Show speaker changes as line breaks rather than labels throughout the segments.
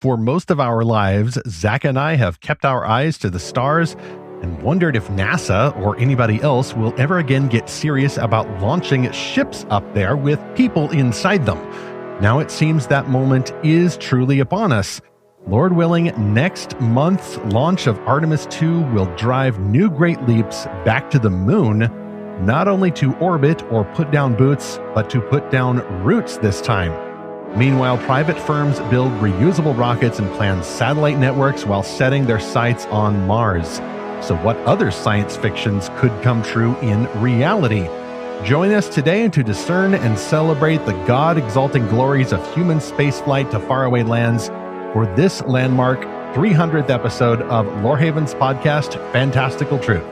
For most of our lives, Zach and I have kept our eyes to the stars and wondered if NASA or anybody else will ever again get serious about launching ships up there with people inside them. Now it seems that moment is truly upon us. Lord willing, next month's launch of Artemis 2 will drive new great leaps back to the moon, not only to orbit or put down boots, but to put down roots this time. Meanwhile, private firms build reusable rockets and plan satellite networks while setting their sights on Mars. So what other science fictions could come true in reality? Join us today to discern and celebrate the God-exalting glories of human spaceflight to faraway lands for this landmark 300th episode of Lorehaven's podcast, Fantastical Truth.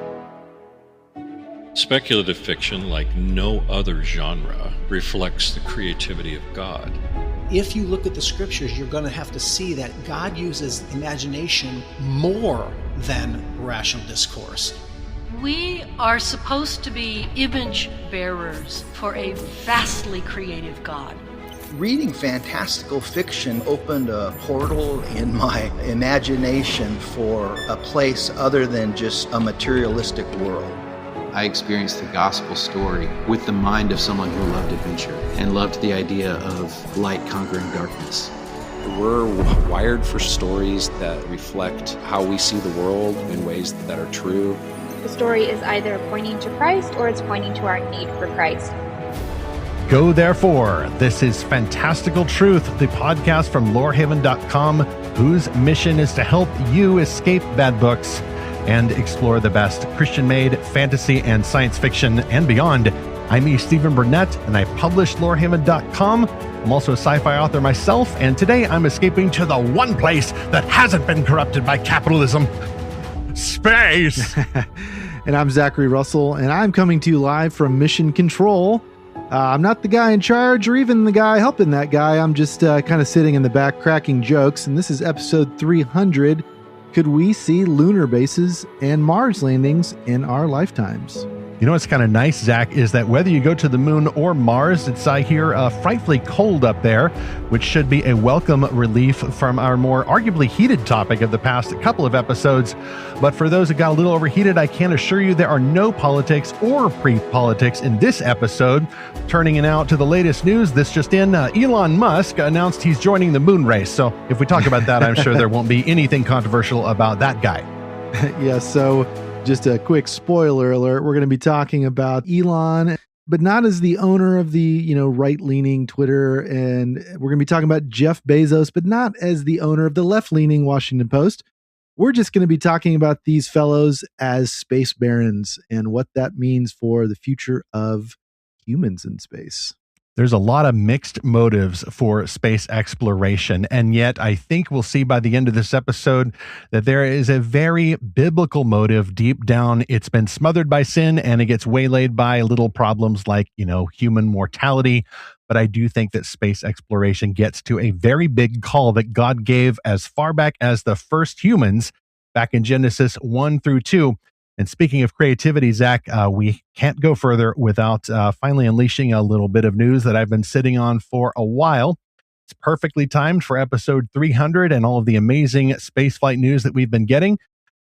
Speculative fiction, like no other genre, reflects the creativity of God.
If you look at the scriptures, you're going to have to see that God uses imagination more than rational discourse.
We are supposed to be image bearers for a vastly creative God.
Reading fantastical fiction opened a portal in my imagination for a place other than just a materialistic world.
I experienced the gospel story with the mind of someone who loved adventure and loved the idea of light conquering darkness.
We're wired for stories that reflect how we see the world in ways that are true.
The story is either pointing to Christ or it's pointing to our need for Christ.
Go therefore. This is Fantastical Truth, the podcast from Lorehaven.com, whose mission is to help you escape bad books and explore the best Christian-made fantasy and science fiction and beyond. I'm E. Stephen Burnett, and I publish Lorehaven.com. I'm also a sci-fi author myself, and today I'm escaping to the one place that hasn't been corrupted by capitalism: space.
And I'm Zackary Russell, and I'm coming to you live from Mission Control. I'm not the guy in charge or even the guy helping that guy. I'm just kind of sitting in the back cracking jokes, and this is episode 300. Could we see lunar bases and Mars landings in our lifetimes?
You know what's kind of nice, Zach, is that whether you go to the moon or Mars, it's, I hear, frightfully cold up there, which should be a welcome relief from our more arguably heated topic of the past couple of episodes. But for those that got a little overheated, I can assure you there are no politics or pre-politics in this episode. Turning it out to the latest news, this just in, Elon Musk announced he's joining the moon race. So if we talk about that, I'm sure there won't be anything controversial about that guy.
Yeah, so just a quick spoiler alert, we're going to be talking about Elon, but not as the owner of the, right-leaning Twitter. And we're going to be talking about Jeff Bezos, but not as the owner of the left-leaning Washington Post. We're just going to be talking about these fellows as space barons and what that means for the future of humans in space.
There's a lot of mixed motives for space exploration, and yet I think we'll see by the end of this episode that there is a very biblical motive deep down. It's been smothered by sin, and it gets waylaid by little problems like, human mortality. But I do think that space exploration gets to a very big call that God gave as far back as the first humans, back in Genesis 1 through 2. And speaking of creativity, Zach, we can't go further without finally unleashing a little bit of news that I've been sitting on for a while. It's perfectly timed for episode 300 and all of the amazing spaceflight news that we've been getting.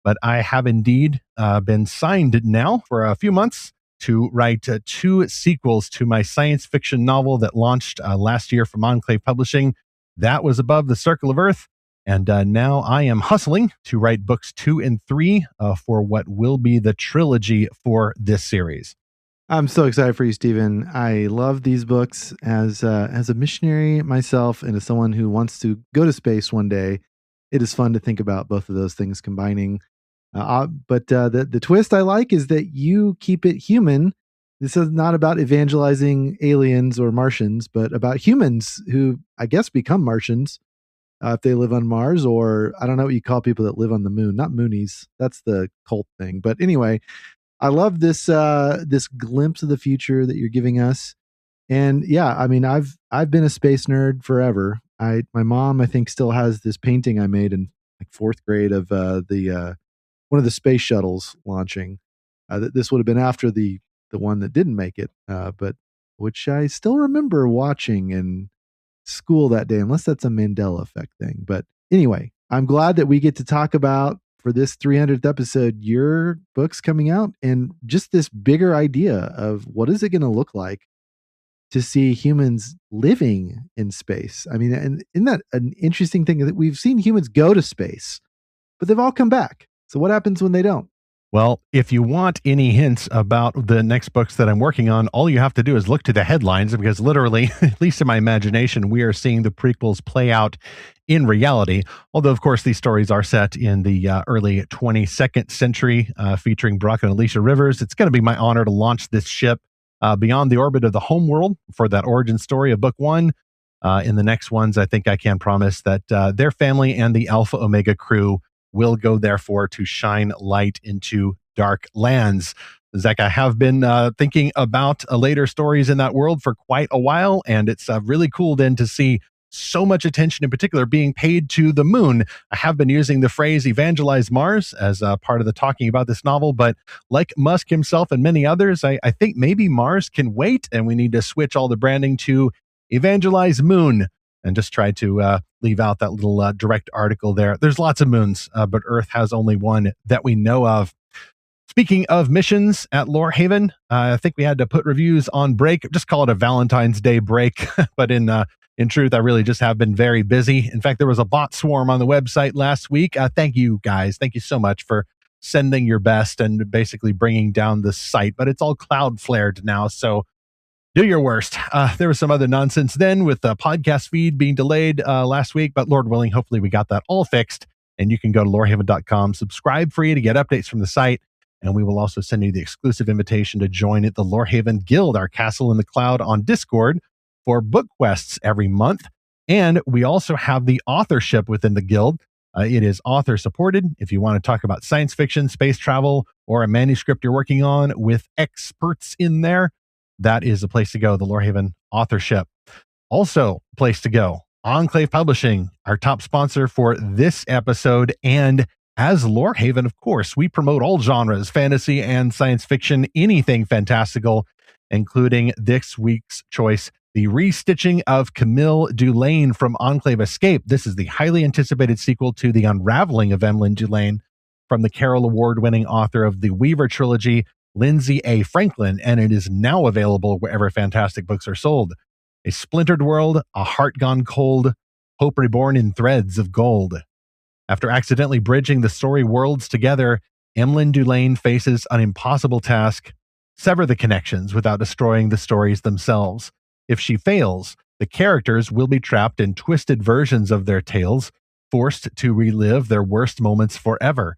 But I have indeed been signed now for a few months to write 2 sequels to my science fiction novel that launched last year from Enclave Publishing. That was Above the Circle of Earth. And now I am hustling to write books 2 and 3 for what will be the trilogy for this series.
I'm so excited for you, Stephen. I love these books as a missionary myself and as someone who wants to go to space one day. It is fun to think about both of those things combining. But the twist I like is that you keep it human. This is not about evangelizing aliens or Martians, but about humans who, I guess, become Martians. If they live on Mars, or I don't know what you call people that live on the moon, not Moonies. That's the cult thing. But anyway, I love this this glimpse of the future that you're giving us. And yeah, I mean, I've been a space nerd forever. My mom, I think, still has this painting I made in like 4th grade of the one of the space shuttles launching. This would have been after the one that didn't make it, but which I still remember watching and school that day, unless that's a Mandela effect thing. But Anyway, I'm glad that we get to talk about, for this 300th episode, your books coming out and just this bigger idea of what is it going to look like to see humans living in space. I mean, and isn't that an interesting thing that we've seen humans go to space, but they've all come back. So what happens when they don't?
Well, if you want any hints about the next books that I'm working on, all you have to do is look to the headlines, because literally, at least in my imagination, we are seeing the prequels play out in reality. Although, of course, these stories are set in the early 22nd century, featuring Brock and Alicia Rivers. It's going to be my honor to launch this ship beyond the orbit of the home world for that origin story of book one. In the next ones, I think I can promise that their family and the Alpha Omega crew will go, therefore, to shine light into dark lands. Zach, I have been thinking about later stories in that world for quite a while, and it's really cool then to see so much attention in particular being paid to the moon. I have been using the phrase evangelize Mars as part of the talking about this novel, but like Musk himself and many others, I think maybe Mars can wait, and we need to switch all the branding to evangelize Moon, and just try to leave out that little direct article there. There's lots of moons, but Earth has only one that we know of. Speaking of missions at Lorehaven, I think we had to put reviews on break. Just call it a Valentine's Day break. But in truth, I really just have been very busy. In fact, there was a bot swarm on the website last week. Thank you, guys. Thank you so much for sending your best and basically bringing down the site. But it's all cloud flared now, so do your worst. There was some other nonsense then with the podcast feed being delayed last week, but Lord willing, hopefully we got that all fixed. And you can go to lorehaven.com, subscribe free to get updates from the site. And we will also send you the exclusive invitation to join the Lorehaven Guild, our castle in the cloud, on Discord for book quests every month. And we also have the authorship within the guild. It is author supported. If you want to talk about science fiction, space travel, or a manuscript you're working on with experts in there, that is a place to go, the Lorehaven authorship. Also, place to go, Enclave Publishing, our top sponsor for this episode. And as Lorehaven, of course, we promote all genres, fantasy and science fiction, anything fantastical, including this week's choice, the restitching of Camille Dulaine from Enclave Escape. This is the highly anticipated sequel to The Unraveling of Emily Dulaine from the Carroll Award-winning author of the Weaver trilogy, Lindsay A. Franklin, and it is now available wherever fantastic books are sold. A splintered world, a heart gone cold, hope reborn in threads of gold. After accidentally bridging the story worlds together, Emily Dulaine faces an impossible task: sever the connections without destroying the stories themselves. If she fails, the characters will be trapped in twisted versions of their tales, forced to relive their worst moments forever.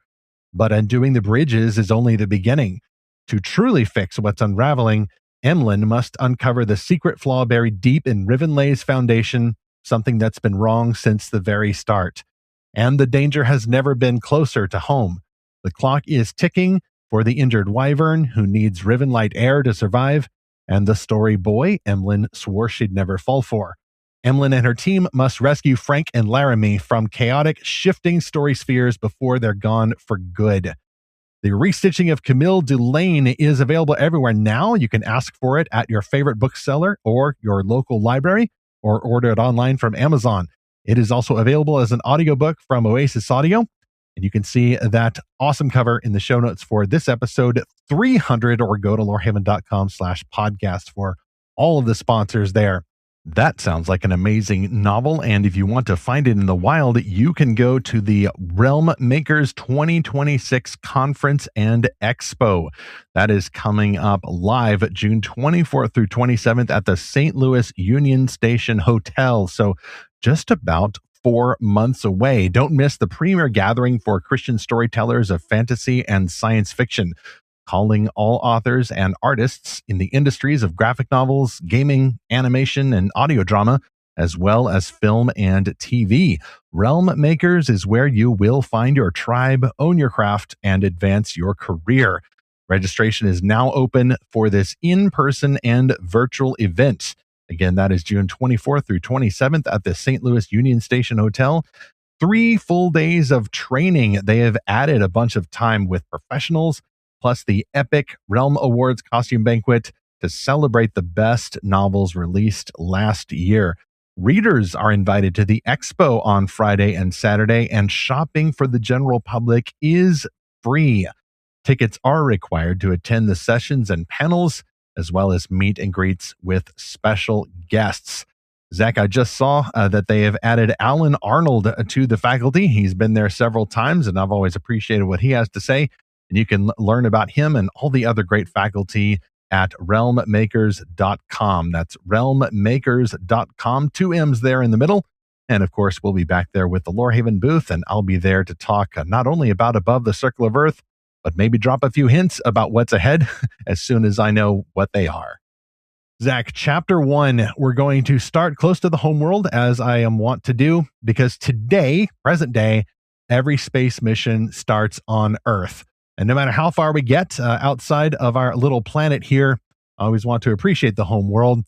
But undoing the bridges is only the beginning. To truly fix what's unraveling, Emlyn must uncover the secret flaw buried deep in Rivenlay's foundation, something that's been wrong since the very start. And the danger has never been closer to home. The clock is ticking for the injured wyvern who needs Rivenlight air to survive, and the story boy Emlyn swore she'd never fall for. Emlyn and her team must rescue Frank and Laramie from chaotic, shifting story spheres before they're gone for good. The restitching of Camille Dulaine is available everywhere now. You can ask for it at your favorite bookseller or your local library, or order it online from Amazon. It is also available as an audiobook from Oasis Audio. And you can see that awesome cover in the show notes for this episode 300, or go to lorehaven.com/podcast for all of the sponsors there. That sounds like an amazing novel, and if you want to find it in the wild, you can go to the Realm Makers 2026 Conference and Expo. That is coming up live June 24th through 27th at the St. Louis Union Station Hotel. So just about 4 months away. Don't miss the premier gathering for Christian storytellers of fantasy and science fiction, calling all authors and artists in the industries of graphic novels, gaming, animation, and audio drama, as well as film and TV. Realm Makers is where you will find your tribe, own your craft, and advance your career. Registration is now open for this in-person and virtual event. Again, that is June 24th through 27th at the St. Louis Union Station Hotel. 3 full days of training. They have added a bunch of time with professionals, plus the epic Realm Awards costume banquet to celebrate the best novels released last year. Readers are invited to the expo on Friday and Saturday, and shopping for the general public is free. Tickets are required to attend the sessions and panels, as well as meet and greets with special guests. Zach, I just saw that they have added Alan Arnold to the faculty. He's been there several times, and I've always appreciated what he has to say. And you can learn about him and all the other great faculty at realmmakers.com. That's realmmakers.com. 2 M's there in the middle. And of course, we'll be back there with the Lorehaven booth, and I'll be there to talk not only about Above the Circle of Earth, but maybe drop a few hints about what's ahead as soon as I know what they are. Zach, chapter 1, we're going to start close to the homeworld, as I am wont to do, because today, present day, every space mission starts on Earth. And no matter how far we get outside of our little planet here, I always want to appreciate the home world.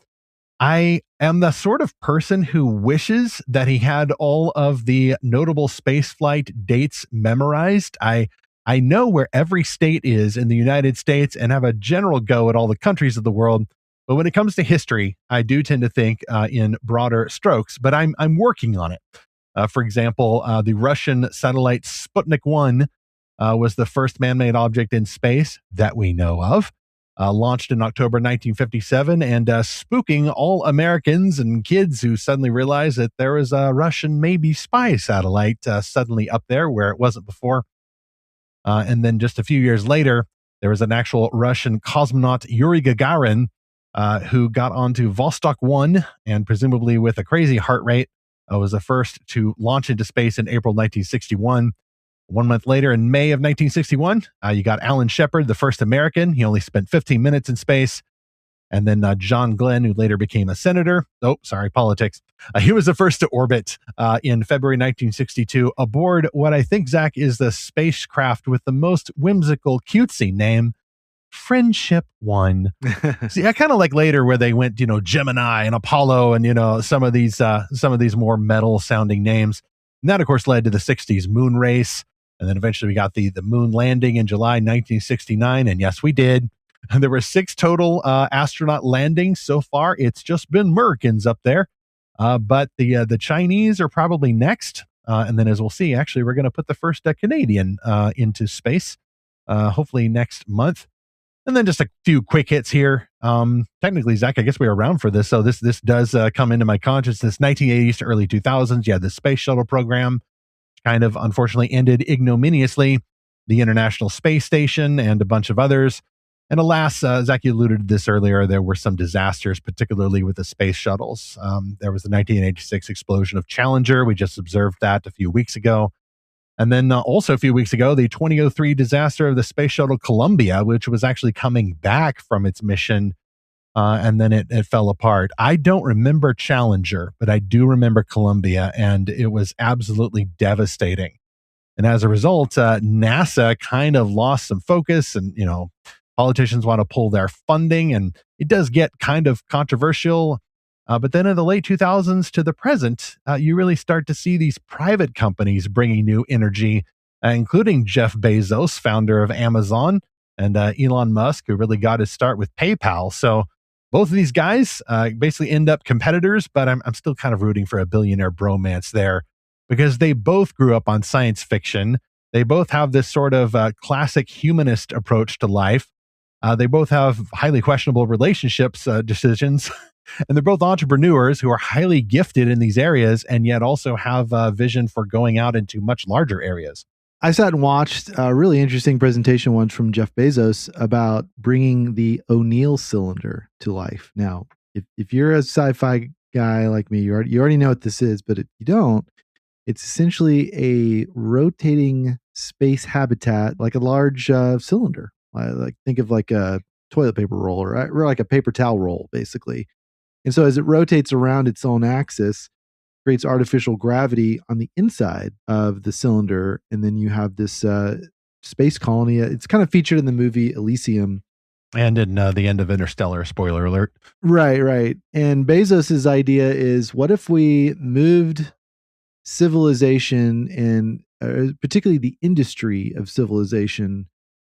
I am the sort of person who wishes that he had all of the notable spaceflight dates memorized. I know where every state is in the United States and have a general go at all the countries of the world. But when it comes to history, I do tend to think in broader strokes, but I'm working on it. For example, the Russian satellite Sputnik 1 was the first man-made object in space that we know of, launched in October 1957, and spooking all Americans and kids who suddenly realized that there was a Russian maybe spy satellite suddenly up there where it wasn't before. And then just a few years later, there was an actual Russian cosmonaut, Yuri Gagarin, who got onto Vostok 1 and presumably with a crazy heart rate was the first to launch into space in April 1961. 1 month later, in May of 1961, you got Alan Shepard, the first American. He only spent 15 minutes in space. And then John Glenn, who later became a senator. Oh, sorry, politics. He was the first to orbit in February 1962 aboard what I think, Zach, is the spacecraft with the most whimsical, cutesy name, Friendship 1. See, I kind of like later where they went, Gemini and Apollo and, some of these more metal sounding names. And that, of course, led to the 60s moon race. And then eventually we got the moon landing in July 1969. And yes, we did. And there were 6 total astronaut landings so far. It's just been Americans up there. But the Chinese are probably next. And then as we'll see, actually, we're going to put the first Canadian into space, hopefully next month. And then just a few quick hits here. Technically, Zach, I guess we were around for this. So this does come into my consciousness. 1980s to early 2000s. Yeah, the space shuttle program kind of unfortunately ended ignominiously. The International Space Station and a bunch of others. And alas, Zach, you alluded to this earlier, there were some disasters, particularly with the space shuttles. There was the 1986 explosion of Challenger. We just observed that a few weeks ago. And then also a few weeks ago, the 2003 disaster of the space shuttle Columbia, which was actually coming back from its mission, and then it fell apart. I don't remember Challenger, but I do remember Columbia, and it was absolutely devastating. And as a result, NASA kind of lost some focus, and, politicians want to pull their funding, and it does get kind of controversial. But then in the late 2000s to the present, you really start to see these private companies bringing new energy, including Jeff Bezos, founder of Amazon, and Elon Musk, who really got his start with PayPal. So both of these guys basically end up competitors, but I'm still kind of rooting for a billionaire bromance there because they both grew up on science fiction. They both have this sort of classic humanist approach to life. They both have highly questionable relationships decisions. And they're both entrepreneurs who are highly gifted in these areas and yet also have a vision for going out into much larger areas.
I sat and watched a really interesting presentation once from Jeff Bezos about bringing the O'Neill cylinder to life. Now, if you're a sci-fi guy like me, you already know what this is, but if you don't, it's essentially a rotating space habitat, like a large cylinder. Like think of like a toilet paper roll or like a paper towel roll, basically. And so as it rotates around its own axis, creates artificial gravity on the inside of the cylinder. And then you have this space colony. It's kind of featured in the movie Elysium.
And in the end of Interstellar, spoiler alert.
Right. And Bezos's idea is, what if we moved civilization and particularly the industry of civilization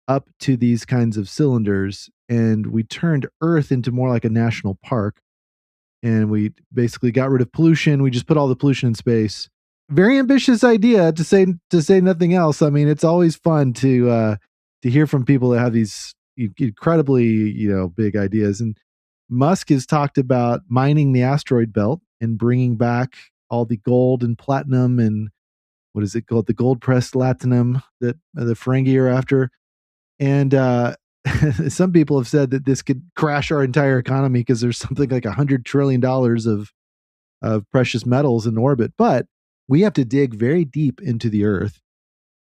up to these kinds of cylinders, and we turned Earth into more like a national park. and we basically got rid of pollution. We just put all the pollution in space. Very ambitious idea, to say nothing else. I mean, it's always fun to hear from people that have these incredibly, big ideas. And Musk has talked about mining the asteroid belt and bringing back all the gold and platinum and what is it called? The gold pressed latinum that the Ferengi are after. And some people have said that this could crash our entire economy because there's something like $100 trillion of precious metals in orbit. But we have to dig very deep into the Earth,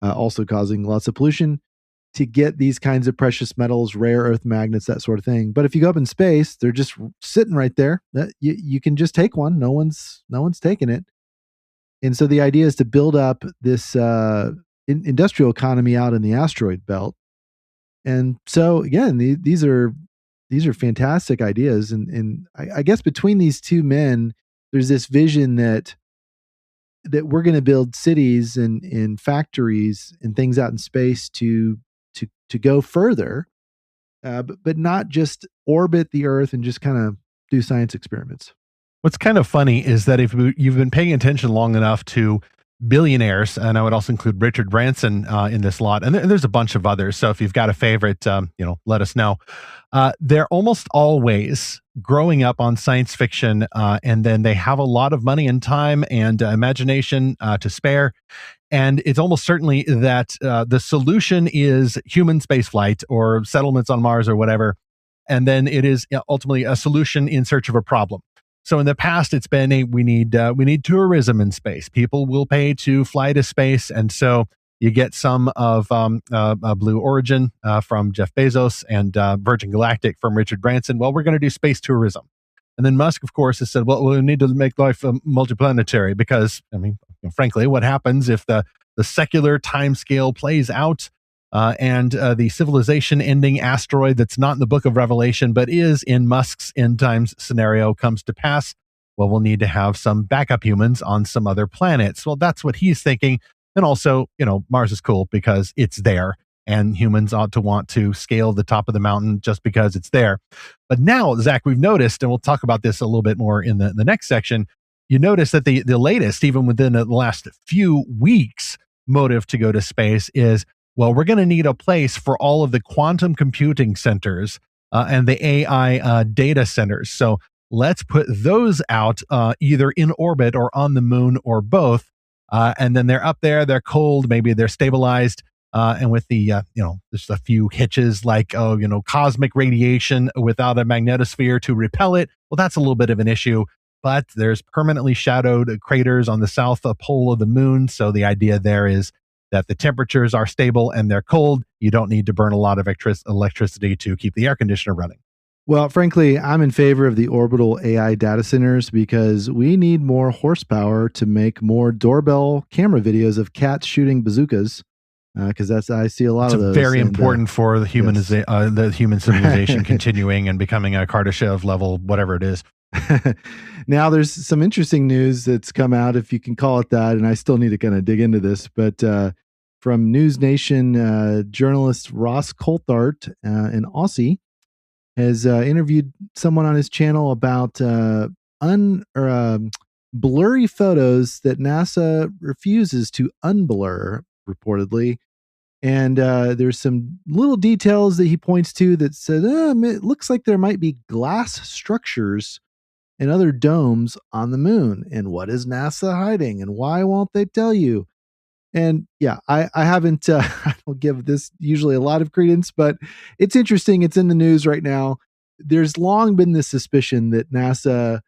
also causing lots of pollution, to get these kinds of precious metals, rare earth magnets, that sort of thing. But if you go up in space, they're just sitting right there. You can just take one. No one's taking it. And so the idea is to build up this industrial economy out in the asteroid belt. And so again, these are fantastic ideas. And I guess between these two men, there's this vision that we're going to build cities and factories and things out in space to go further, but not just orbit the Earth and just kind of do science experiments.
What's kind of funny is that if you've been paying attention long enough to billionaires, and I would also include Richard Branson in this lot, and there's a bunch of others. So if you've got a favorite, let us know. They're almost always growing up on science fiction, and then they have a lot of money and time and imagination to spare. And it's almost certainly that the solution is human spaceflight or settlements on Mars or whatever. And then it is ultimately a solution in search of a problem. So in the past, it's been we need tourism in space. People will pay to fly to space, and so you get some of Blue Origin from Jeff Bezos and Virgin Galactic from Richard Branson. Well, we're going to do space tourism, and then Musk, of course, has said, well, we need to make life multiplanetary because, I mean, frankly, what happens if the secular timescale plays out? And the civilization-ending asteroid that's not in the Book of Revelation, but is in Musk's end times scenario comes to pass, well, we'll need to have some backup humans on some other planets. Well, that's what he's thinking. And also, Mars is cool because it's there, and humans ought to want to scale the top of the mountain just because it's there. But now, Zach, we've noticed, and we'll talk about this a little bit more in the next section, you notice that the latest, even within the last few weeks, motive to go to space is, well, we're going to need a place for all of the quantum computing centers and the AI data centers. So let's put those out either in orbit or on the moon or both. And then they're up there, they're cold, maybe they're stabilized. And with the, there's a few hitches like, cosmic radiation without a magnetosphere to repel it. Well, that's a little bit of an issue. But there's permanently shadowed craters on the south pole of the moon. So the idea there is that the temperatures are stable and they're cold. You don't need to burn a lot of electricity to keep the air conditioner running.
Well, frankly, I'm in favor of the orbital AI data centers because we need more horsepower to make more doorbell camera videos of cats shooting bazookas. Because I see a lot of those.
It's very important for the human civilization continuing and becoming a Kardashev level, whatever it is.
Now, there's some interesting news that's come out, if you can call it that, and I still need to kind of dig into this, but from News Nation, journalist Ross Coulthart, an Aussie, has interviewed someone on his channel about blurry photos that NASA refuses to unblur, reportedly. And there's some little details that he points to that said, it looks like there might be glass structures and other domes on the moon. And what is NASA hiding? And why won't they tell you? And yeah, I haven't, I don't give this usually a lot of credence, but it's interesting. It's in the news right now. There's long been this suspicion that NASA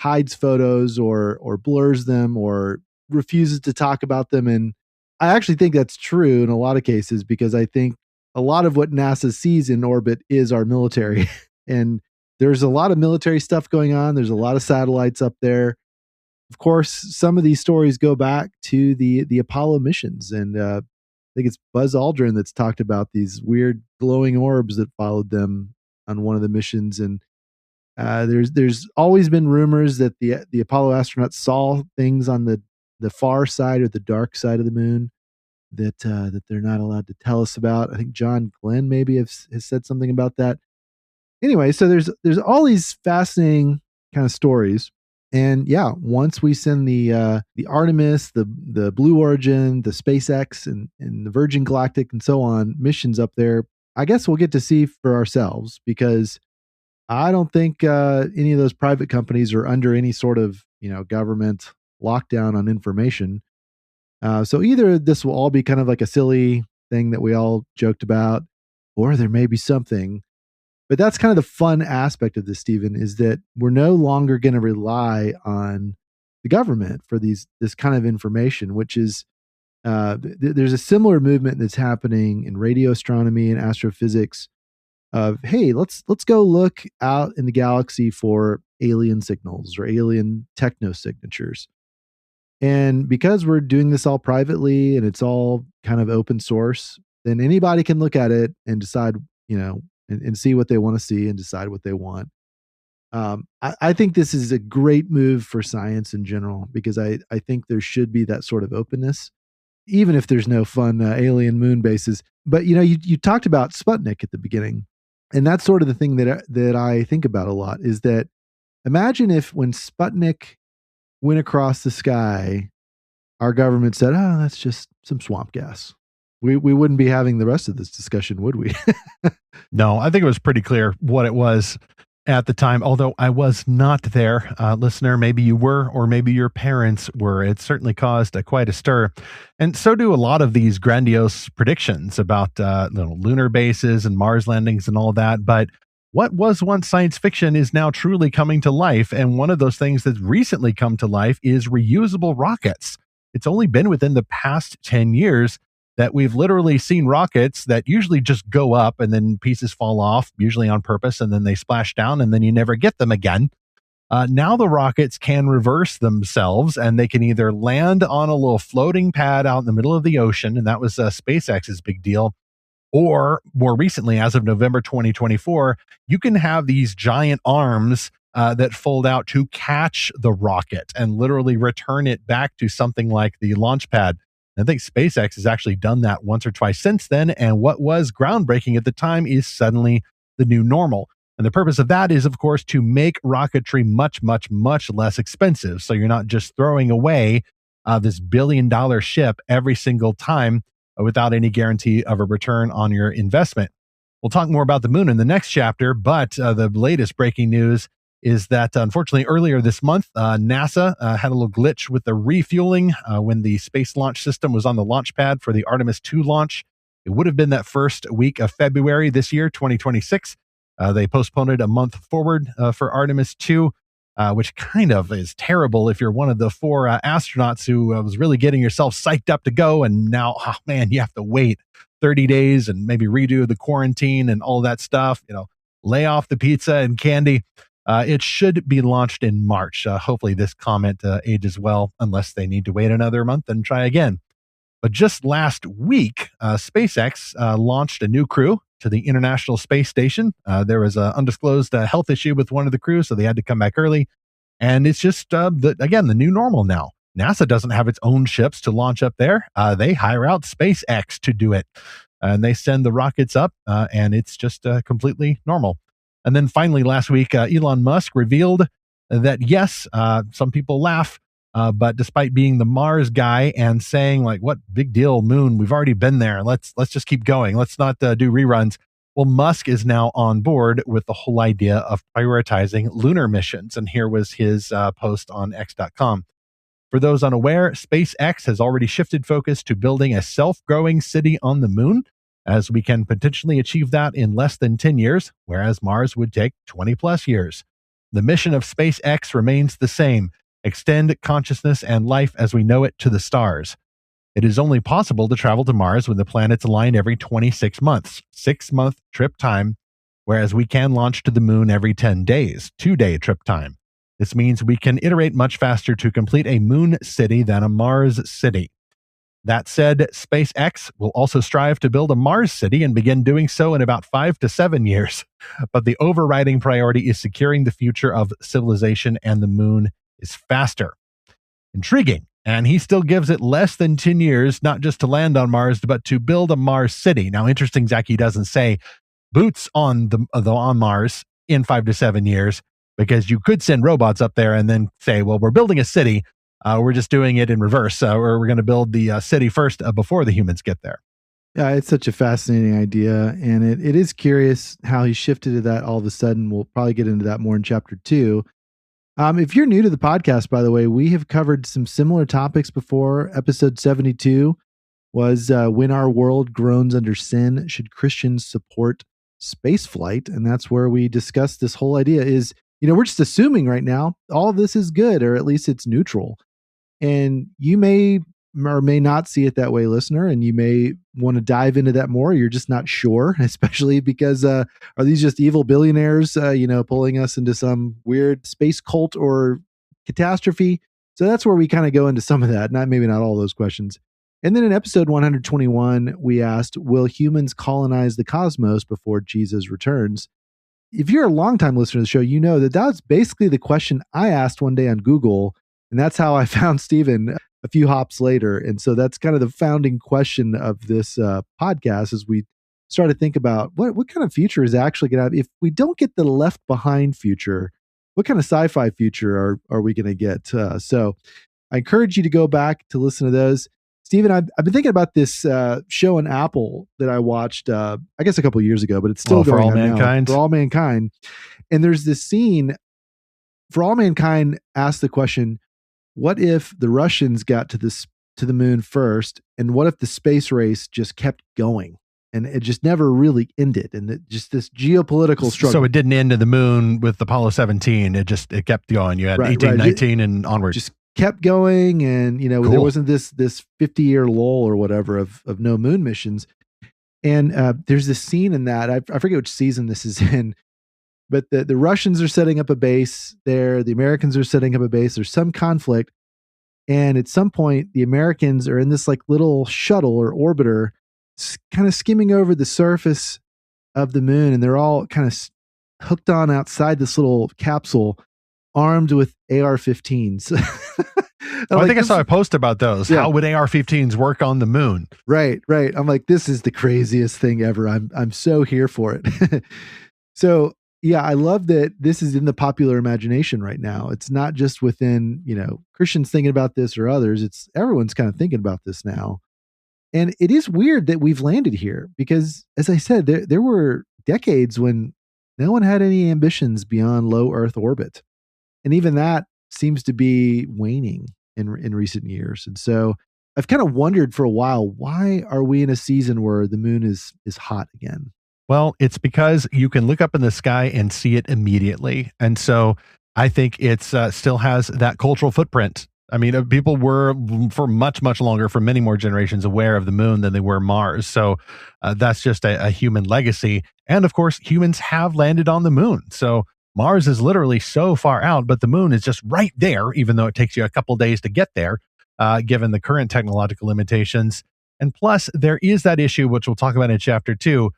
hides photos or blurs them or refuses to talk about them. And I actually think that's true in a lot of cases, because I think a lot of what NASA sees in orbit is our military. And there's a lot of military stuff going on. There's a lot of satellites up there. Of course, some of these stories go back to the Apollo missions. And I think it's Buzz Aldrin that's talked about these weird glowing orbs that followed them on one of the missions. And there's always been rumors that the Apollo astronauts saw things on the far side or the dark side of the moon that they're not allowed to tell us about. I think John Glenn maybe has said something about that. Anyway, so there's all these fascinating kind of stories. And yeah, once we send the Artemis, the Blue Origin, the SpaceX, and the Virgin Galactic, and so on missions up there, I guess we'll get to see for ourselves, because I don't think any of those private companies are under any sort of government lockdown on information. So either this will all be kind of like a silly thing that we all joked about, or there may be something. But that's kind of the fun aspect of this, Stephen, is that we're no longer going to rely on the government for this kind of information, which is there's a similar movement that's happening in radio astronomy and astrophysics of, hey, let's go look out in the galaxy for alien signals or alien technosignatures. And because we're doing this all privately and it's all kind of open source, then anybody can look at it and decide, and see what they want to see and decide what they want. I think this is a great move for science in general, because I think there should be that sort of openness, even if there's no fun alien moon bases. But you talked about Sputnik at the beginning, and that's sort of the thing that I think about a lot, is that imagine if when Sputnik went across the sky, our government said, "Oh, that's just some swamp gas." We wouldn't be having the rest of this discussion, would we?
No, I think it was pretty clear what it was at the time, although I was not there. Listener, maybe you were, or maybe your parents were. It certainly caused quite a stir. And so do a lot of these grandiose predictions about lunar bases and Mars landings and all that. But what was once science fiction is now truly coming to life. And one of those things that's recently come to life is reusable rockets. It's only been within the past 10 years that we've literally seen rockets that usually just go up and then pieces fall off, usually on purpose, and then they splash down and then you never get them again. Now the rockets can reverse themselves, and they can either land on a little floating pad out in the middle of the ocean, and that was SpaceX's big deal, or more recently, as of November 2024, you can have these giant arms that fold out to catch the rocket and literally return it back to something like the launch pad. I think SpaceX has actually done that once or twice since then, and what was groundbreaking at the time is suddenly the new normal. And the purpose of that is, of course, to make rocketry much, much, much less expensive. So you're not just throwing away this billion-dollar ship every single time without any guarantee of a return on your investment. We'll talk more about the moon in the next chapter, but the latest breaking news is that unfortunately earlier this month, NASA had a little glitch with the refueling when the Space Launch System was on the launch pad for the Artemis 2 launch. It would have been that first week of February this year, 2026. They postponed it a month forward for Artemis 2, which kind of is terrible if you're one of the 4 astronauts who was really getting yourself psyched up to go, and now, oh man, you have to wait 30 days and maybe redo the quarantine and all that stuff, lay off the pizza and candy. It should be launched in March. Hopefully this comment ages well, unless they need to wait another month and try again. But just last week, SpaceX launched a new crew to the International Space Station. There was an undisclosed health issue with one of the crews, so they had to come back early. And it's just, the new normal now. NASA doesn't have its own ships to launch up there. They hire out SpaceX to do it. And they send the rockets up, and it's just completely normal. And then finally, last week, Elon Musk revealed that, yes, some people laugh, but despite being the Mars guy and saying, like, what big deal, moon, we've already been there. Let's just keep going. Let's not do reruns. Well, Musk is now on board with the whole idea of prioritizing lunar missions. And here was his post on X.com. For those unaware, SpaceX has already shifted focus to building a self-growing city on the moon, as we can potentially achieve that in less than 10 years, whereas Mars would take 20 plus years. The mission of SpaceX remains the same: extend consciousness and life as we know it to the stars. It is only possible to travel to Mars when the planets align every 26 months, 6-month trip time, whereas we can launch to the moon every 10 days, 2-day trip time. This means we can iterate much faster to complete a moon city than a Mars city. That said, SpaceX will also strive to build a Mars city and begin doing so in about 5 to 7 years. But the overriding priority is securing the future of civilization, and the moon is faster. Intriguing. And he still gives it less than 10 years, not just to land on Mars, but to build a Mars city. Now, interesting, Zach, he doesn't say boots on Mars in 5 to 7 years, because you could send robots up there and then say, well, we're building a city. We're just doing it in reverse. Or we're going to build the city first before the humans get there.
Yeah, it's such a fascinating idea. And it is curious how he shifted to that all of a sudden. We'll probably get into that more in chapter 2. If you're new to the podcast, by the way, we have covered some similar topics before. Episode 72 was When Our World Groans Under Sin, Should Christians Support Space Flight? And that's where we discussed this whole idea is, we're just assuming right now all of this is good, or at least it's neutral. And you may or may not see it that way, listener, and you may want to dive into that more. You're just not sure, especially because are these just evil billionaires, pulling us into some weird space cult or catastrophe? So that's where we kind of go into some of that, maybe not all those questions. And then in episode 121, we asked, will humans colonize the cosmos before Jesus returns? If you're a longtime listener to the show, you know that that's basically the question I asked one day on Google, and that's how I found Stephen a few hops later. And so that's kind of the founding question of this podcast as we start to think about what kind of future is actually going to have. If we don't get the left behind future, what kind of sci-fi future are we going to get? So I encourage you to go back to listen to those. Stephen, I've been thinking about this show on Apple that I watched, I guess a couple of years ago, but it's still going
For All
on
Mankind.
Now. For All Mankind. And there's this scene, For All Mankind asked the question, what if the Russians got to the moon first, and what if the space race just kept going and it just never really ended, and just this geopolitical struggle?
So it didn't end at the moon with Apollo 17. It kept going. You had 18, 19 and onward.
Just kept going, and cool. There wasn't this 50-year lull or whatever of no moon missions. And there's this scene in that I forget which season this is in. But the Russians are setting up a base there. The Americans are setting up a base. There's some conflict. And at some point, the Americans are in this like little shuttle or orbiter kind of skimming over the surface of the moon. And they're all kind of hooked on outside this little capsule, armed with AR-15s.
I think I saw a post about those. Yeah. How would AR-15s work on the moon?
Right. I'm like, this is the craziest thing ever. I'm so here for it. So, yeah, I love that this is in the popular imagination right now. It's not just within, Christians thinking about this or others. It's everyone's kind of thinking about this now. And it is weird that we've landed here because, as I said, there were decades when no one had any ambitions beyond low Earth orbit. And even that seems to be waning in recent years. And so I've kind of wondered for a while, why are we in a season where the moon is hot again?
Well, it's because you can look up in the sky and see it immediately. And so I think it's still has that cultural footprint. I mean, people were for much, much longer, for many more generations, aware of the moon than they were Mars. So that's just a human legacy. And of course, humans have landed on the moon. So Mars is literally so far out, but the moon is just right there, even though it takes you a couple days to get there, given the current technological limitations. And plus, there is that issue, which we'll talk about in chapter 2.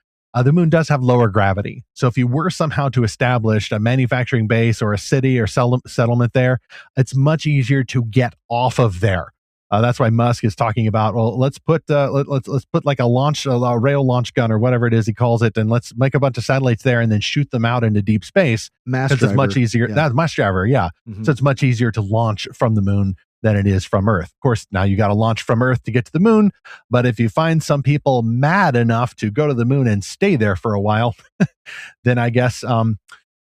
The moon does have lower gravity. So if you were somehow to establish a manufacturing base or a city or settlement there, it's much easier to get off of there. That's why Musk is talking about, well, let's put like a rail launch gun or whatever it is he calls it, and let's make a bunch of satellites there and then shoot them out into deep space.
Mass driver.
It's much easier.
Yeah.
That's mass driver, yeah. Mm-hmm. So it's much easier to launch from the moon than it is from Earth. Of course, now you got to launch from Earth to get to the moon. But if you find some people mad enough to go to the moon and stay there for a while, then I guess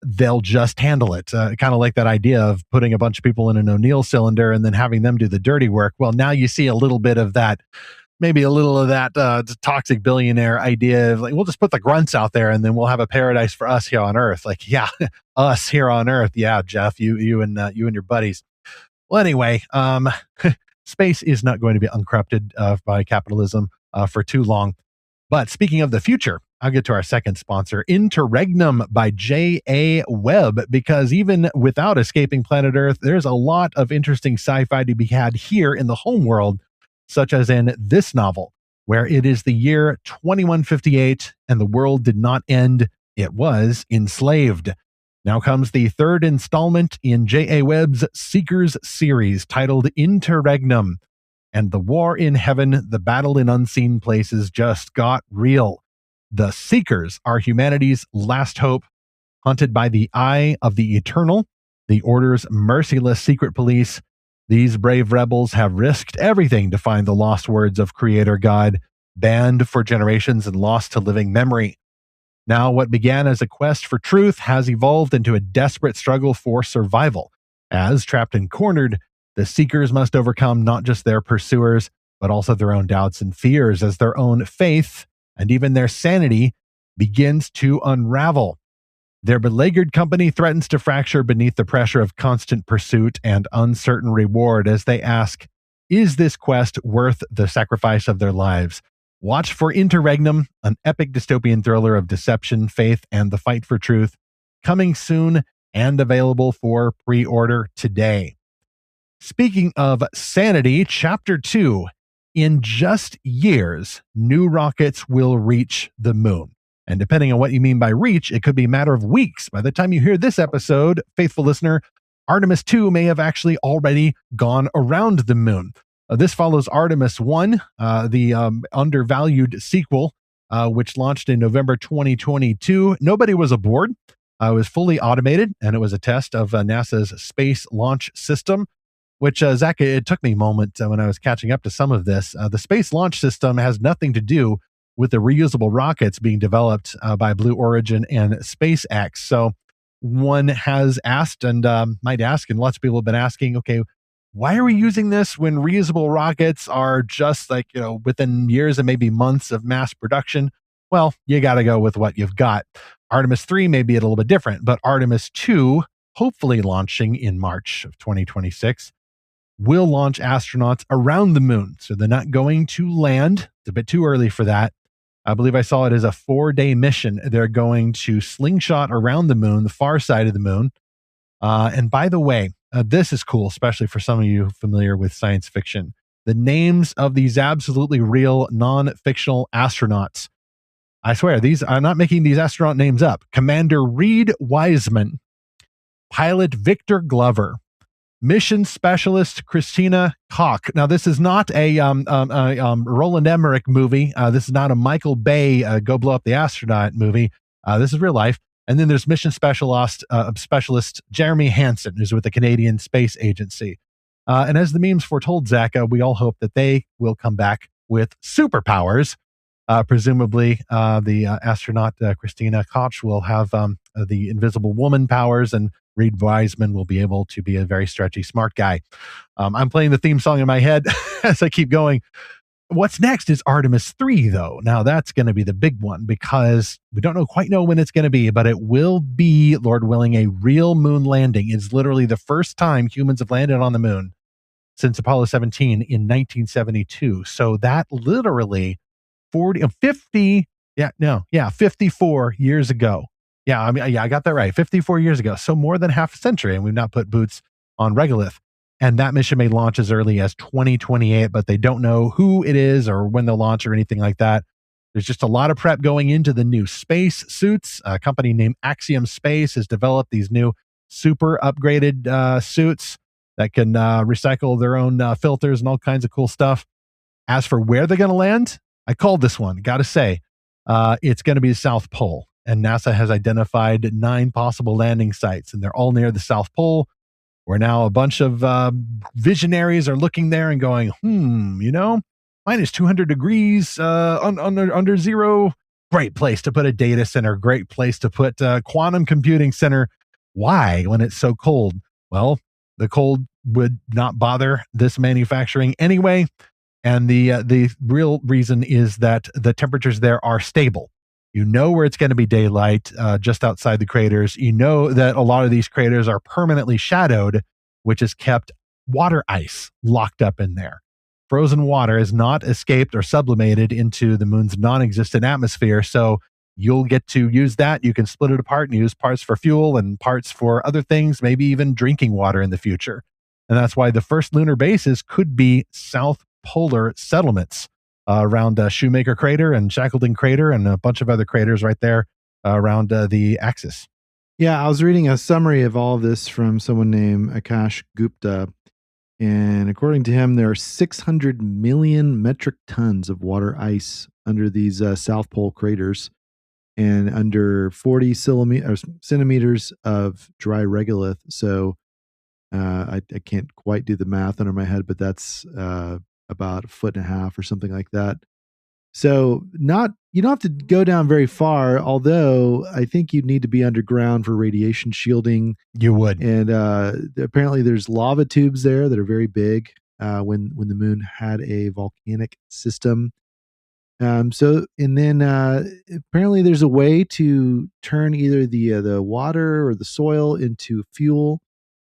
they'll just handle it. Kind of like that idea of putting a bunch of people in an O'Neill cylinder and then having them do the dirty work. Well, now you see a little bit of that, maybe a little of that toxic billionaire idea of like, we'll just put the grunts out there and then we'll have a paradise for us here on Earth. Like, yeah, us here on Earth. Yeah, Jeff, you and your buddies. Well, anyway, space is not going to be uncorrupted by capitalism for too long. But speaking of the future, I'll get to our second sponsor, Interregnum by J.A. Webb, because even without escaping planet Earth, there's a lot of interesting sci-fi to be had here in the home world, such as in this novel, where it is the year 2158 and the world did not end, it was enslaved. Now comes the third installment in J.A. Webb's Seekers series, titled Interregnum. And the war in heaven, the battle in unseen places just got real. The Seekers are humanity's last hope, Hunted by the eye of the Eternal, the Order's merciless secret police, these brave rebels have risked everything to find the lost words of Creator God, banned for generations and lost to living memory. Now, what began as a quest for truth has evolved into a desperate struggle for survival. As trapped and cornered, the seekers must overcome not just their pursuers, but also their own doubts and fears as their own faith and even their sanity begins to unravel. Their beleaguered company threatens to fracture beneath the pressure of constant pursuit and uncertain reward as they ask, is this quest worth the sacrifice of their lives? Watch for Interregnum, an epic dystopian thriller of deception, faith, and the fight for truth, coming soon and available for pre-order today. Speaking of sanity, Chapter 2, in just years, new rockets will reach the moon. And depending on what you mean by reach, it could be a matter of weeks. By the time you hear this episode, faithful listener, Artemis 2 may have actually already gone around the moon. This follows Artemis 1, the undervalued sequel, which launched in November 2022. Nobody was aboard. It was fully automated, and it was a test of NASA's Space Launch System, which, Zach, it took me a moment when I was catching up to some of this. The Space Launch System has nothing to do with the reusable rockets being developed by Blue Origin and SpaceX. So one has asked and might ask, and lots of people have been asking, okay, why are we using this when reusable rockets are just like, within years and maybe months of mass production? Well, you got to go with what you've got. Artemis 3 may be a little bit different, but Artemis 2, hopefully launching in March of 2026, will launch astronauts around the moon. So they're not going to land. It's a bit too early for that. I believe I saw it as a 4-day mission. They're going to slingshot around the moon, the far side of the moon. And by the way, this is cool, especially for some of you familiar with science fiction. The names of these absolutely real, non-fictional astronauts. I swear, I'm not making these astronaut names up. Commander Reed Wiseman, Pilot Victor Glover, Mission Specialist Christina Koch. Now, this is not a Roland Emmerich movie. This is not a Michael Bay Go Blow Up the Astronaut movie. This is real life. And then there's Mission Specialist Jeremy Hansen, who's with the Canadian Space Agency. And as the memes foretold, Zach, we all hope that they will come back with superpowers. Presumably, the astronaut Christina Koch will have the Invisible Woman powers, and Reed Wiseman will be able to be a very stretchy, smart guy. I'm playing the theme song in my head as I keep going. What's next is Artemis 3, though. Now, that's going to be the big one because we don't quite know when it's going to be, but it will be, Lord willing, a real moon landing. It's literally the first time humans have landed on the moon since Apollo 17 in 1972. So that literally 54 years ago. I got that right. 54 years ago. So more than half a century, and we've not put boots on regolith. And that mission may launch as early as 2028, but they don't know who it is or when they'll launch or anything like that. There's just a lot of prep going into the new space suits. A company named Axiom Space has developed these new super upgraded suits that can recycle their own filters and all kinds of cool stuff. As for where they're going to land, I called this one. Got to say, it's going to be the South Pole. And NASA has identified 9 possible landing sites, and they're all near the South Pole, where now a bunch of visionaries are looking there and going, minus 200 degrees under zero. Great place to put a data center. Great place to put a quantum computing center. Why when it's so cold? Well, the cold would not bother this manufacturing anyway. And the real reason is that the temperatures there are stable. You know where it's going to be daylight just outside the craters. You know that a lot of these craters are permanently shadowed, which has kept water ice locked up in there. Frozen water has not escaped or sublimated into the moon's non-existent atmosphere, so you'll get to use that. You can split it apart and use parts for fuel and parts for other things, maybe even drinking water in the future. And that's why the first lunar bases could be South Polar settlements around Shoemaker Crater and Shackleton Crater and a bunch of other craters right there around the axis.
Yeah, I was reading a summary of all of this from someone named Akash Gupta. And according to him, there are 600 million metric tons of water ice under these South Pole craters. and under 40 centimeters of dry regolith. So I can't quite do the math under my head, but that's about 1.5 feet or something like that. So you don't have to go down very far, although I think you'd need to be underground for radiation shielding.
You would.
And apparently there's lava tubes there that are very big when the moon had a volcanic system. And then apparently there's a way to turn either the water or the soil into fuel.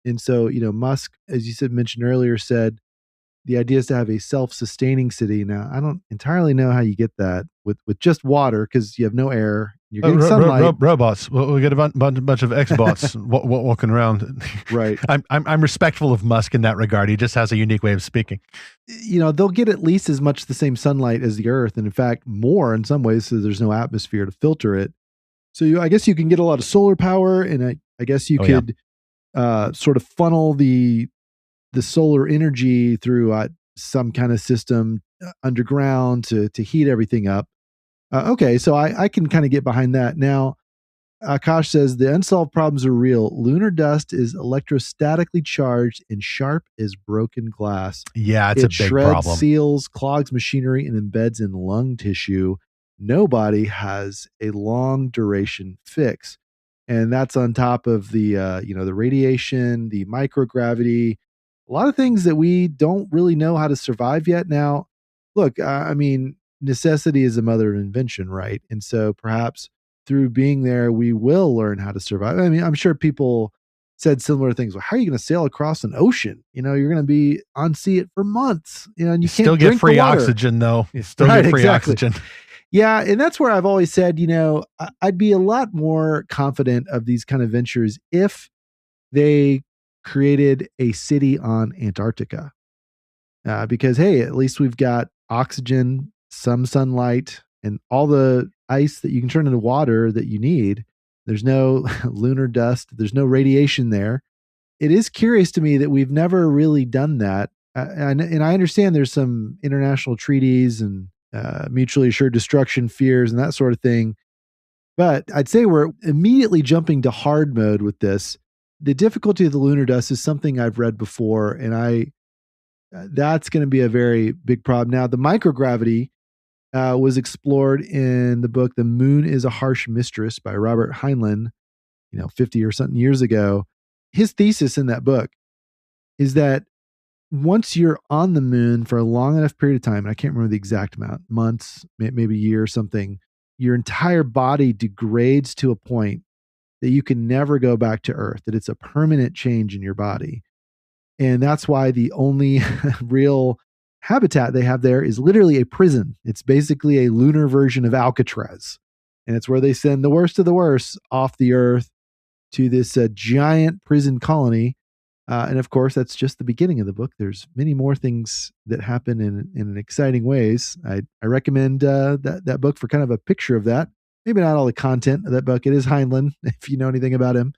And so, Musk, as you mentioned earlier, said the idea is to have a self-sustaining city. Now, I don't entirely know how you get that with just water, because you have no air. You're getting sunlight.
Robots. We'll get a bunch of X-bots walking around.
Right.
I'm respectful of Musk in that regard. He just has a unique way of speaking.
They'll get at least as much the same sunlight as the Earth, and in fact, more in some ways, so there's no atmosphere to filter it. So I guess you can get a lot of solar power, and I guess you could sort of funnel the solar energy through some kind of system underground to heat everything up. Okay, so I can kind of get behind that. Now, Akash says the unsolved problems are real. Lunar dust is electrostatically charged and sharp as broken glass.
Yeah, it's a big
shreds,
problem.
Seals, clogs machinery, and embeds in lung tissue. Nobody has a long duration fix. And that's on top of the the radiation, the microgravity, a lot of things that we don't really know how to survive yet. Now, look, necessity is the mother of invention, right? And so perhaps through being there, we will learn how to survive. I mean, I'm sure people said similar things. Well, how are you going to sail across an ocean? You're going to be on sea for months, and you can't
still get free
water.
Oxygen, though. You still get free oxygen.
Yeah, and that's where I've always said, I'd be a lot more confident of these kind of ventures if they created a city on Antarctica. Because, hey, at least we've got oxygen, some sunlight, and all the ice that you can turn into water that you need. There's no lunar dust. There's no radiation there. It is curious to me that we've never really done that. And I understand there's some international treaties and mutually assured destruction fears and that sort of thing. But I'd say we're immediately jumping to hard mode with this. The difficulty of the lunar dust is something I've read before, and that's going to be a very big problem. Now, the microgravity was explored in the book "The Moon is a Harsh Mistress" by Robert Heinlein, 50 or something years ago. His thesis in that book is that once you're on the moon for a long enough period of time, and I can't remember the exact amount, months, maybe a year or something, your entire body degrades to a point that you can never go back to Earth, that it's a permanent change in your body. And that's why the only real habitat they have there is literally a prison. It's basically a lunar version of Alcatraz. And it's where they send the worst of the worst off the Earth to this giant prison colony. And of course, that's just the beginning of the book. There's many more things that happen in exciting ways. I recommend that book for kind of a picture of that. Maybe not all the content of that book. It is Heinlein, if you know anything about him.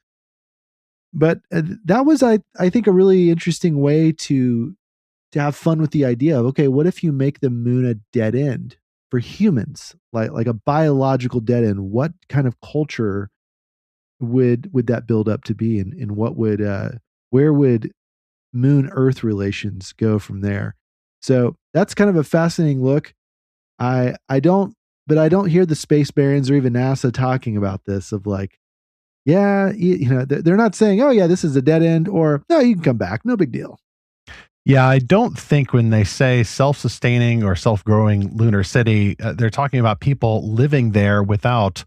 But that was, I think, a really interesting way to have fun with the idea of, okay, what if you make the moon a dead end for humans, like a biological dead end? What kind of culture would that build up to be, and what would where would moon Earth relations go from there? So that's kind of a fascinating look. I don't hear the Space Barons or even NASA talking about this of like, yeah, they're not saying, oh yeah, this is a dead end, or no, you can come back, no big deal.
Yeah, I don't think when they say self-sustaining or self-growing lunar city, they're talking about people living there without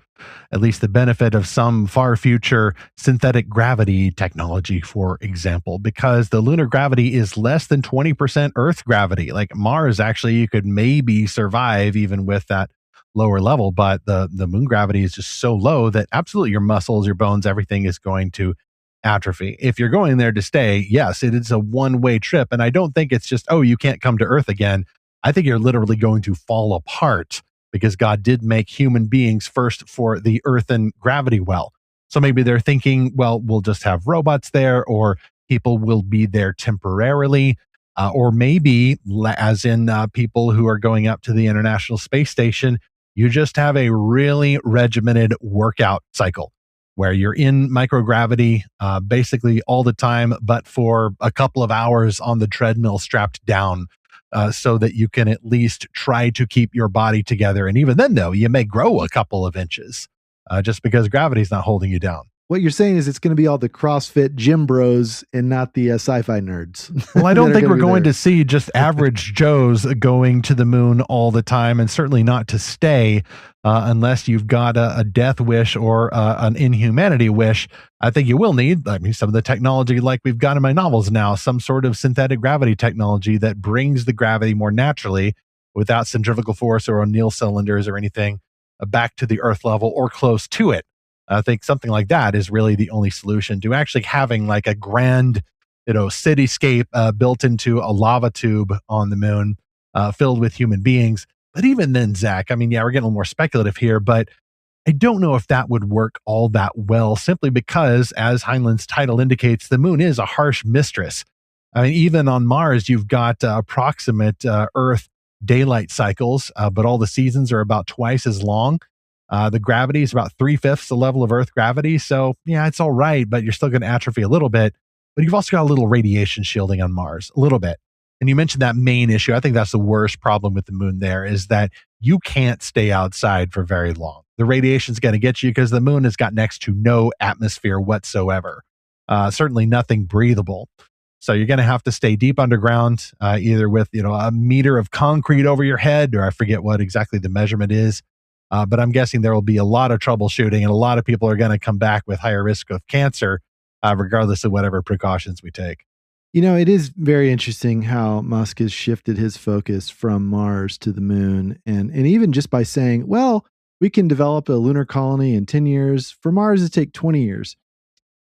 at least the benefit of some far future synthetic gravity technology, for example, because the lunar gravity is less than 20% Earth gravity. Like Mars, actually, you could maybe survive even with that lower level, but the moon gravity is just so low that absolutely your muscles, your bones, everything is going to atrophy. If you're going there to stay, yes, it is a one-way trip. And I don't think it's just, oh, you can't come to Earth again. I think you're literally going to fall apart because God did make human beings first for the Earth and gravity well. So maybe they're thinking, well, we'll just have robots there, or people will be there temporarily. Or maybe, as in people who are going up to the International Space Station, You just have a really regimented workout cycle where you're in microgravity basically all the time, but for a couple of hours on the treadmill strapped down, so that you can at least try to keep your body together. And even then, though, you may grow a couple of inches just because gravity's not holding you down.
What you're saying is it's going to be all the CrossFit gym bros and not the sci-fi nerds.
Well, I don't think we're going to see just average Joes going to the moon all the time, and certainly not to stay unless you've got a death wish or an inhumanity wish. I think you will need, some of the technology like we've got in my novels now, some sort of synthetic gravity technology that brings the gravity more naturally without centrifugal force or O'Neill cylinders or anything back to the Earth level or close to it. I think something like that is really the only solution to actually having like a grand, cityscape built into a lava tube on the moon filled with human beings. But even then, Zach, we're getting a little more speculative here, but I don't know if that would work all that well, simply because, as Heinlein's title indicates, the moon is a harsh mistress. Even on Mars, you've got approximate Earth daylight cycles, but all the seasons are about twice as long. The gravity is about 3/5 the level of Earth gravity. So yeah, it's all right, but you're still going to atrophy a little bit. But you've also got a little radiation shielding on Mars, a little bit. And you mentioned that main issue. I think that's the worst problem with the moon there, is that you can't stay outside for very long. The radiation's going to get you because the moon has got next to no atmosphere whatsoever. Certainly nothing breathable. So you're going to have to stay deep underground, either with, a meter of concrete over your head, or I forget what exactly the measurement is. But I'm guessing there will be a lot of troubleshooting, and a lot of people are going to come back with higher risk of cancer, regardless of whatever precautions we take.
It is very interesting how Musk has shifted his focus from Mars to the moon. And even just by saying, well, we can develop a lunar colony in 10 years. For Mars, it take 20 years.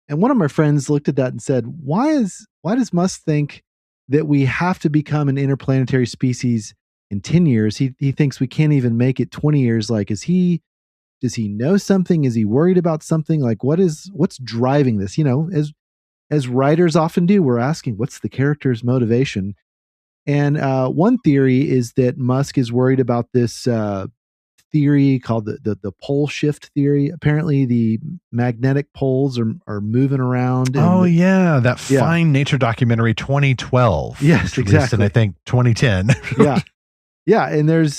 And one of my friends looked at that and said, why does Musk think that we have to become an interplanetary species in 10 years? He thinks we can't even make it 20 years. Like, does he know something? Is he worried about something? Like, what's driving this? As writers often do, we're asking, what's the character's motivation? And one theory is that Musk is worried about this theory called the pole shift theory. Apparently the magnetic poles are moving around.
That fine nature documentary 2012.
Yes, exactly.
And I think 2010.
Yeah. Yeah, and there's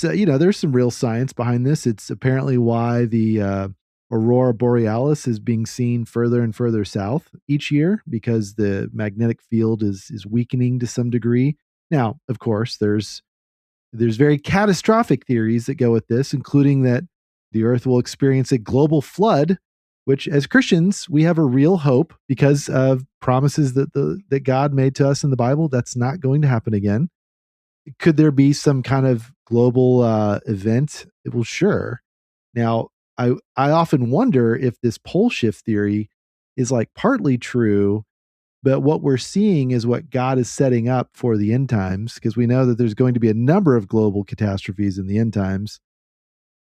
some real science behind this. It's apparently why the Aurora Borealis is being seen further and further south each year, because the magnetic field is weakening to some degree. Now, of course, there's very catastrophic theories that go with this, including that the Earth will experience a global flood, which as Christians, we have a real hope because of promises that God made to us in the Bible. That's not going to happen again. Could there be some kind of global event? Well, sure. Now, I often wonder if this pole shift theory is like partly true, but what we're seeing is what God is setting up for the end times, because we know that there's going to be a number of global catastrophes in the end times.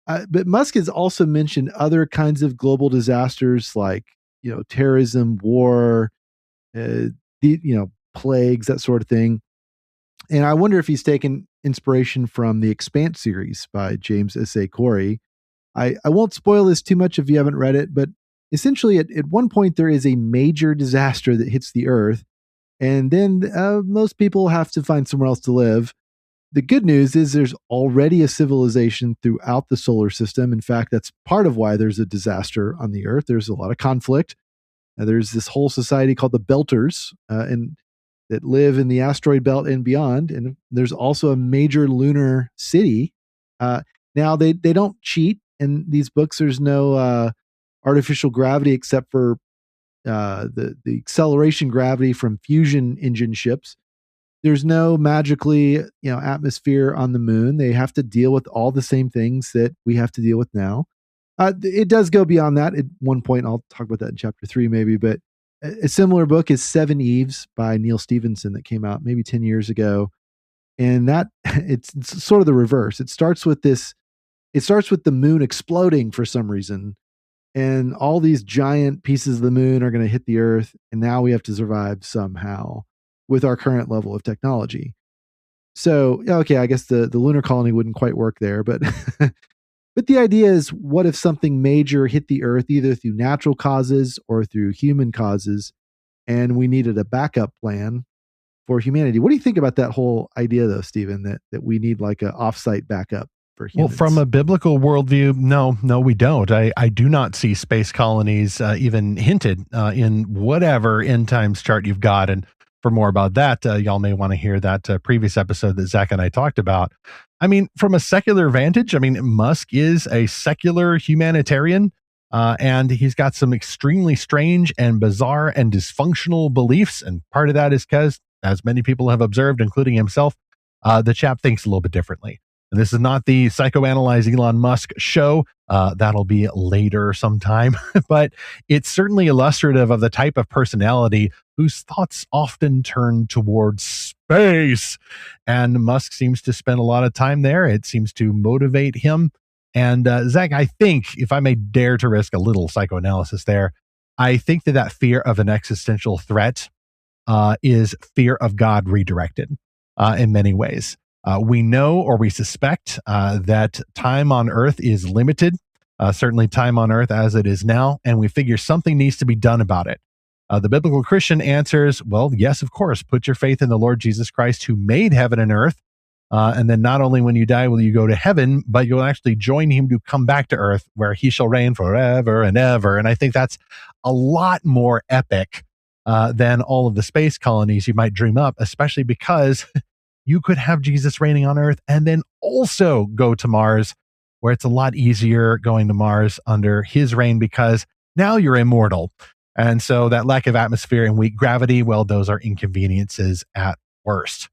But Musk has also mentioned other kinds of global disasters like, terrorism, war, plagues, that sort of thing. And I wonder if he's taken inspiration from the Expanse series by James S.A. Corey. I won't spoil this too much if you haven't read it, but essentially at one point there is a major disaster that hits the Earth, and then most people have to find somewhere else to live. The good news is there's already a civilization throughout the solar system. In fact, that's part of why there's a disaster on the Earth. There's a lot of conflict. There's this whole society called the Belters, and that live in the asteroid belt and beyond. And there's also a major lunar city. Now they don't cheat in these books. There's no artificial gravity except for the acceleration gravity from fusion engine ships. There's no magically atmosphere on the moon. They have to deal with all the same things that we have to deal with now. It does go beyond that. At one point, I'll talk about that in chapter 3 maybe, but a similar book is Seven Eves by Neil Stephenson that came out maybe 10 years ago. And that it's sort of the reverse. It starts with the moon exploding for some reason. And all these giant pieces of the moon are going to hit the Earth. And now we have to survive somehow with our current level of technology. So, okay, I guess the lunar colony wouldn't quite work there, but But the idea is, what if something major hit the Earth either through natural causes or through human causes, and we needed a backup plan for humanity? What do you think about that whole idea, though, Stephen, that we need like an offsite backup for humans?
Well, from a biblical worldview, no, we don't. I do not see space colonies even hinted in whatever end times chart you've got. And for more about that, y'all may want to hear that previous episode that Zach and I talked about. I mean, from a secular vantage, I mean, Musk is a secular humanitarian, and he's got some extremely strange and bizarre and dysfunctional beliefs. And part of that is because, as many people have observed, including himself, the chap thinks a little bit differently. And this is not the Psychoanalyze Elon Musk show. That'll be later sometime. But it's certainly illustrative of the type of personality whose thoughts often turn towards space. And Musk seems to spend a lot of time there. It seems to motivate him. And Zach, I think, if I may dare to risk a little psychoanalysis there, I think that fear of an existential threat is fear of God redirected in many ways. We know, or we suspect, that time on Earth is limited, certainly time on Earth as it is now, and we figure something needs to be done about it. The biblical Christian answers, well, yes, of course, put your faith in the Lord Jesus Christ who made heaven and earth, and then not only when you die will you go to heaven, but you'll actually join him to come back to earth where he shall reign forever and ever. And I think that's a lot more epic than all of the space colonies you might dream up, especially because you could have Jesus reigning on Earth and then also go to Mars, where it's a lot easier going to Mars under his reign because now you're immortal. And so that lack of atmosphere and weak gravity, well, those are inconveniences at worst.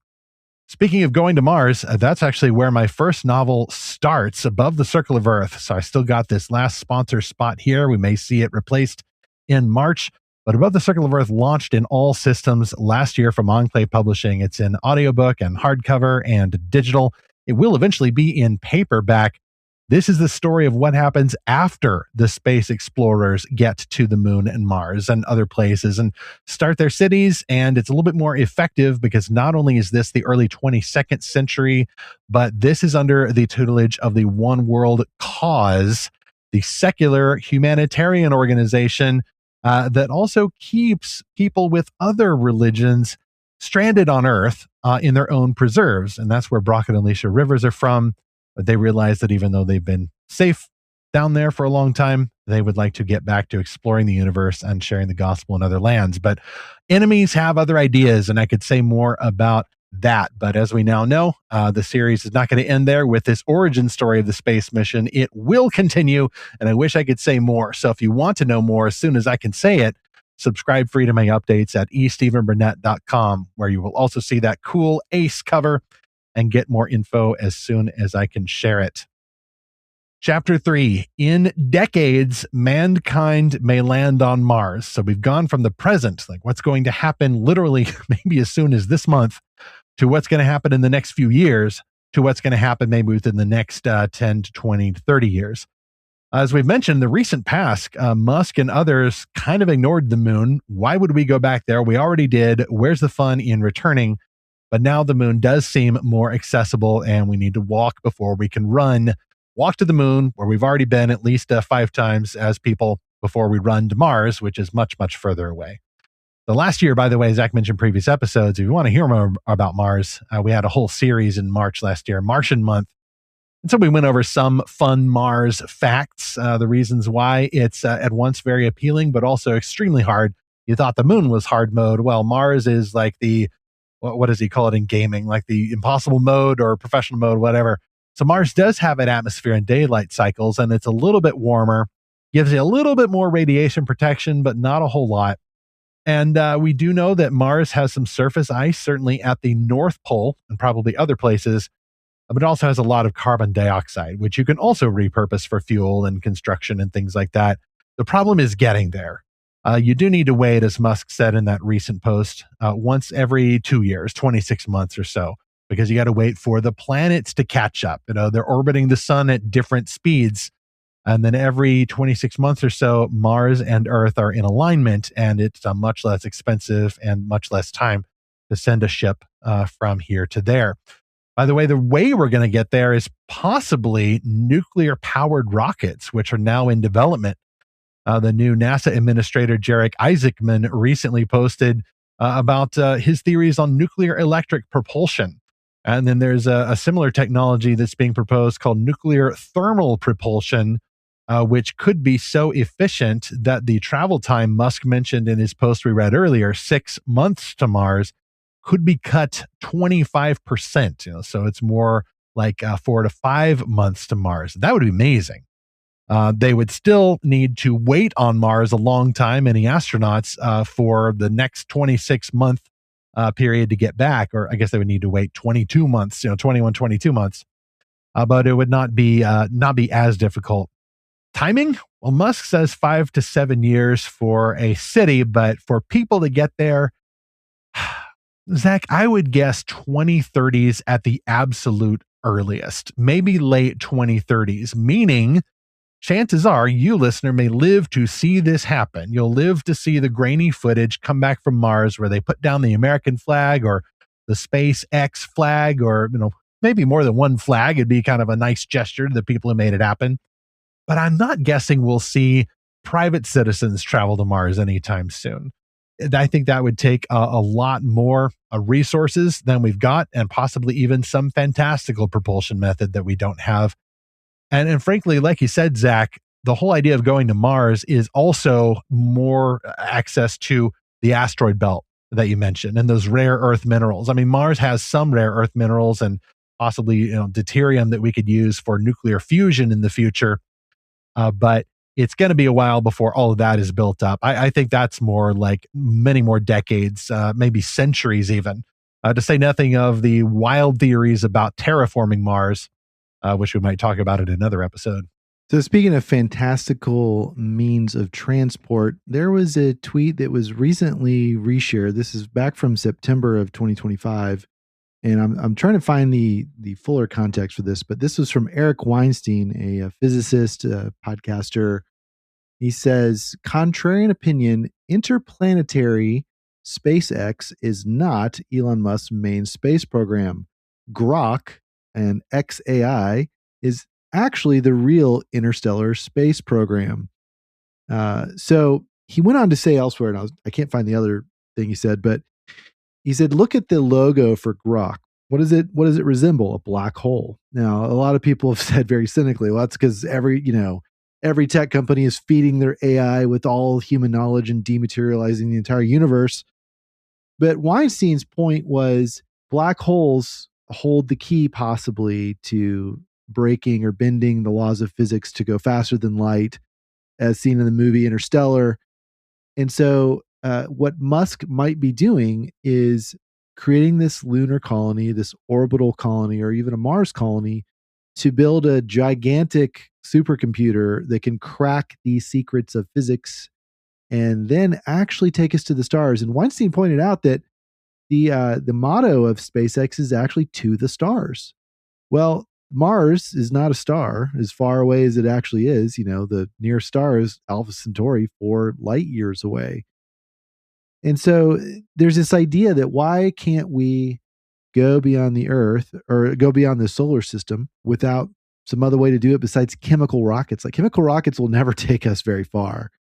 Speaking of going to Mars, that's actually where my first novel starts, Above the Circle of Earth. So I still got this last sponsor spot here. We may see it replaced in March. But Above the Circle of Earth launched in all systems last year from Enclave Publishing. It's in audiobook and hardcover and digital. It will eventually be in paperback. This is the story of what happens after the space explorers get to the moon and Mars and other places and start their cities. And it's a little bit more effective because not only is this the early 22nd century, but this is under the tutelage of the One World Cause, the secular humanitarian organization that also keeps people with other religions stranded on Earth in their own preserves. And that's where Brock and Alicia Rivers are from. But they realize that even though they've been safe down there for a long time, they would like to get back to exploring the universe and sharing the gospel in other lands. But enemies have other ideas, and I could say more about that. But as we now know, the series is not going to end there with this origin story of the space mission. It will continue, and I wish I could say more. So if you want to know more as soon as I can say it, subscribe free to my updates at estephenburnett.com, where you will also see that cool Ace cover and get more info as soon as I can share it. Chapter 3, in decades, mankind may land on Mars. So we've gone from the present, like what's going to happen literally maybe as soon as this month, to what's going to happen in the next few years, to what's going to happen maybe within the next 10 to 20 to 30 years. As we've mentioned, in the recent past, Musk and others kind of ignored the moon. Why would we go back there? We already did. Where's the fun in returning? But now the moon does seem more accessible, and we need to walk before we can run. Walk to the moon, where we've already been at least 5 times as people, before we run to Mars, which is much, much further away. The last year, by the way, Zach mentioned previous episodes, if you want to hear more about Mars, we had a whole series in March last year, Martian Month. And so we went over some fun Mars facts, the reasons why it's at once very appealing, but also extremely hard. You thought the moon was hard mode. Well, Mars is like the, what does he call it in gaming? Like the impossible mode or professional mode, whatever. So Mars does have an atmosphere and daylight cycles, and it's a little bit warmer, gives you a little bit more radiation protection, but not a whole lot. And we do know that Mars has some surface ice, certainly at the North Pole and probably other places, but it also has a lot of carbon dioxide, which you can also repurpose for fuel and construction and things like that. The problem is getting there. You do need to wait, as Musk said in that recent post, once every 2 years, 26 months or so, because you got to wait for the planets to catch up. You know, they're orbiting the sun at different speeds. And then every 26 months or so, Mars and Earth are in alignment, and it's much less expensive and much less time to send a ship from here to there. By the way we're going to get there is possibly nuclear powered rockets, which are now in development. The new NASA administrator, Jarek Isaacman, recently posted about his theories on nuclear electric propulsion. And then there's a similar technology that's being proposed called nuclear thermal propulsion, which could be so efficient that the travel time Musk mentioned in his post we read earlier, 6 months to Mars, could be cut 25%. So it's more like 4 to 5 months to Mars. That would be amazing. They would still need to wait on Mars a long time, any astronauts, for the next 26-month period to get back. Or I guess they would need to wait 22 months, 22 months. But it would not be as difficult. Timing? Well, Musk says 5 to 7 years for a city, but for people to get there, Zach, I would guess 2030s at the absolute earliest, maybe late 2030s, meaning chances are you, listener, may live to see this happen. You'll live to see the grainy footage come back from Mars where they put down the American flag or the SpaceX flag, or, maybe more than one flag. It'd be kind of a nice gesture to the people who made it happen. But I'm not guessing we'll see private citizens travel to Mars anytime soon. I think that would take a lot more resources than we've got, and possibly even some fantastical propulsion method that we don't have. And frankly, like you said, Zach, the whole idea of going to Mars is also more access to the asteroid belt that you mentioned and those rare earth minerals. I mean, Mars has some rare earth minerals and possibly deuterium that we could use for nuclear fusion in the future. But it's going to be a while before all of that is built up. I think that's more like many more decades, maybe centuries even, to say nothing of the wild theories about terraforming Mars, which we might talk about in another episode.
So speaking of fantastical means of transport, there was a tweet that was recently reshared. This is back from September of 2025. And I'm trying to find the fuller context for this, but this was from Eric Weinstein, a physicist, a podcaster. He says, contrarian opinion, interplanetary SpaceX is not Elon Musk's main space program. Grok and XAI is actually the real interstellar space program. So he went on to say elsewhere, and I can't find the other thing he said, but he said, look at the logo for Grok. What does it resemble? A black hole. Now, a lot of people have said very cynically, well, that's because every tech company is feeding their AI with all human knowledge and dematerializing the entire universe. But Weinstein's point was black holes hold the key possibly to breaking or bending the laws of physics to go faster than light, as seen in the movie Interstellar. And so what Musk might be doing is creating this lunar colony, this orbital colony, or even a Mars colony to build a gigantic supercomputer that can crack the secrets of physics and then actually take us to the stars. And Weinstein pointed out that the motto of SpaceX is actually to the stars. Well, Mars is not a star as far away as it actually is. The nearest star is Alpha Centauri, 4 light years away. And so there's this idea that why can't we go beyond the Earth or go beyond the solar system without some other way to do it besides chemical rockets? Like, chemical rockets will never take us very far.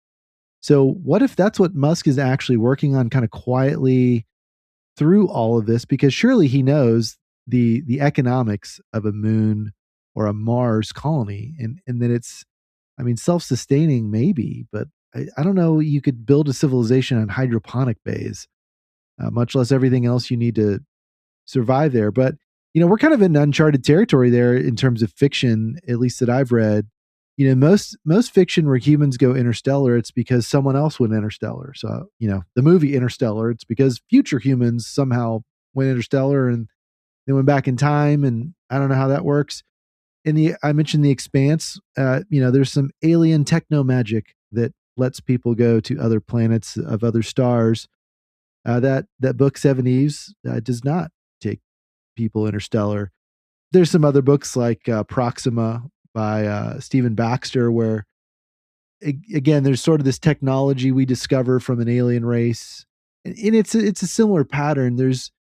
So what if that's what Musk is actually working on kind of quietly through all of this? Because surely he knows the economics of a moon or a Mars colony, and that it's, self-sustaining maybe, but I don't know, you could build a civilization on hydroponic bays, much less everything else you need to survive there. But, we're kind of in uncharted territory there in terms of fiction, at least that I've read. Most fiction where humans go interstellar, it's because someone else went interstellar. So, the movie Interstellar, it's because future humans somehow went interstellar and they went back in time, and I don't know how that works. I mentioned The Expanse. There's some alien techno magic that lets people go to other planets of other stars. That book Seven Eves does not take people interstellar. There's some other books like Proxima by Stephen Baxter, where again there's sort of this technology we discover from an alien race, and it's a similar pattern. There's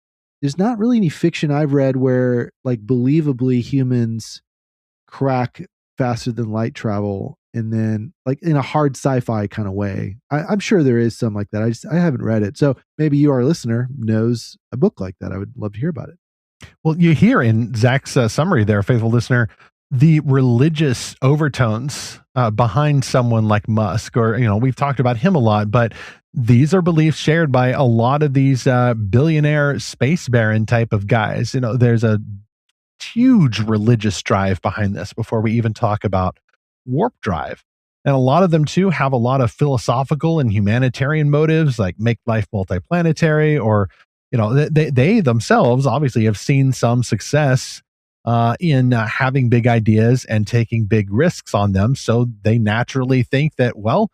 there's not really any fiction I've read where like believably humans crack faster than light travel, and then like in a hard sci-fi kind of way. I'm sure there is some like that. I haven't read it. So maybe you, our listener, knows a book like that. I would love to hear about it.
Well, you hear in Zach's summary there, faithful listener, the religious overtones behind someone like Musk, or, we've talked about him a lot, but these are beliefs shared by a lot of these billionaire space baron type of guys. There's a huge religious drive behind this before we even talk about warp drive. And a lot of them too have a lot of philosophical and humanitarian motives, like make life multiplanetary, or, they themselves obviously have seen some success in having big ideas and taking big risks on them. So they naturally think that, well,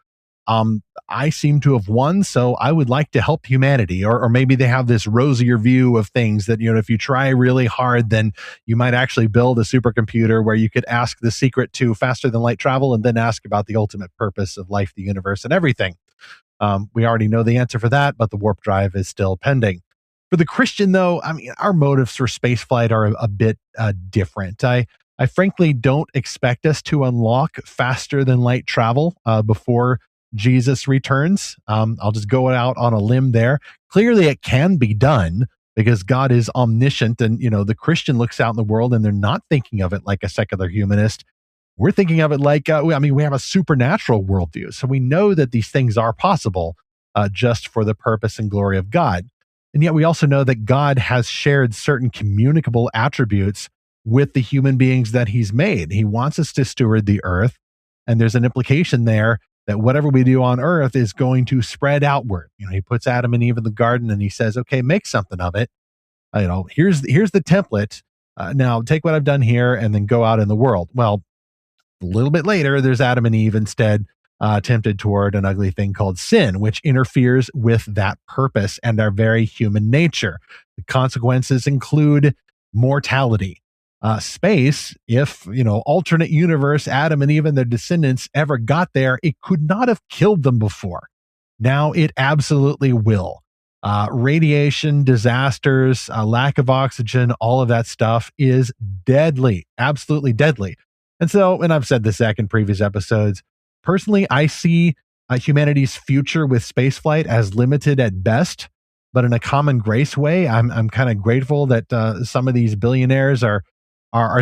I seem to have won, so I would like to help humanity. Or maybe they have this rosier view of things that, if you try really hard, then you might actually build a supercomputer where you could ask the secret to faster than light travel and then ask about the ultimate purpose of life, the universe, and everything. We already know the answer for that, but the warp drive is still pending. For the Christian, though, our motives for spaceflight are a bit different. I frankly don't expect us to unlock faster than light travel before Jesus returns. I'll just go out on a limb there. Clearly, it can be done because God is omniscient, and the Christian looks out in the world and they're not thinking of it like a secular humanist. We're thinking of it like we have a supernatural worldview, so we know that these things are possible just for the purpose and glory of God. And yet we also know that God has shared certain communicable attributes with the human beings that he's made. He wants us to steward the earth, and there's an implication there that whatever we do on earth is going to spread outward. He puts Adam and Eve in the garden and he says, okay, make something of it. Here's the template. Now take what I've done here and then go out in the world. Well, a little bit later, there's Adam and Eve instead tempted toward an ugly thing called sin, which interferes with that purpose and our very human nature. The consequences include mortality. Space, if, alternate universe, Adam and Eve and their descendants ever got there, it could not have killed them before. Now it absolutely will. Radiation, disasters, lack of oxygen, all of that stuff is deadly, absolutely deadly. And so, and I've said this, Zach, in previous episodes, personally, I see humanity's future with spaceflight as limited at best, but in a common grace way. I'm kind of grateful that some of these billionaires are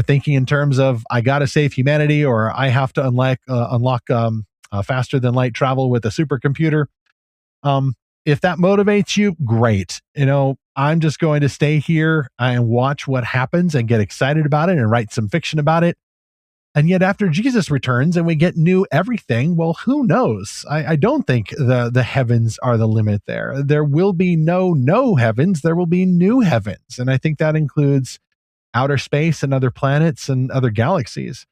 thinking in terms of, I got to save humanity, or I have to unlock faster than light travel with a supercomputer. If that motivates you, great. I'm just going to stay here and watch what happens and get excited about it and write some fiction about it. And yet after Jesus returns and we get new everything, well, who knows? I don't think the heavens are the limit there. There will be no heavens. There will be new heavens. And I think that includes outer space and other planets and other galaxies.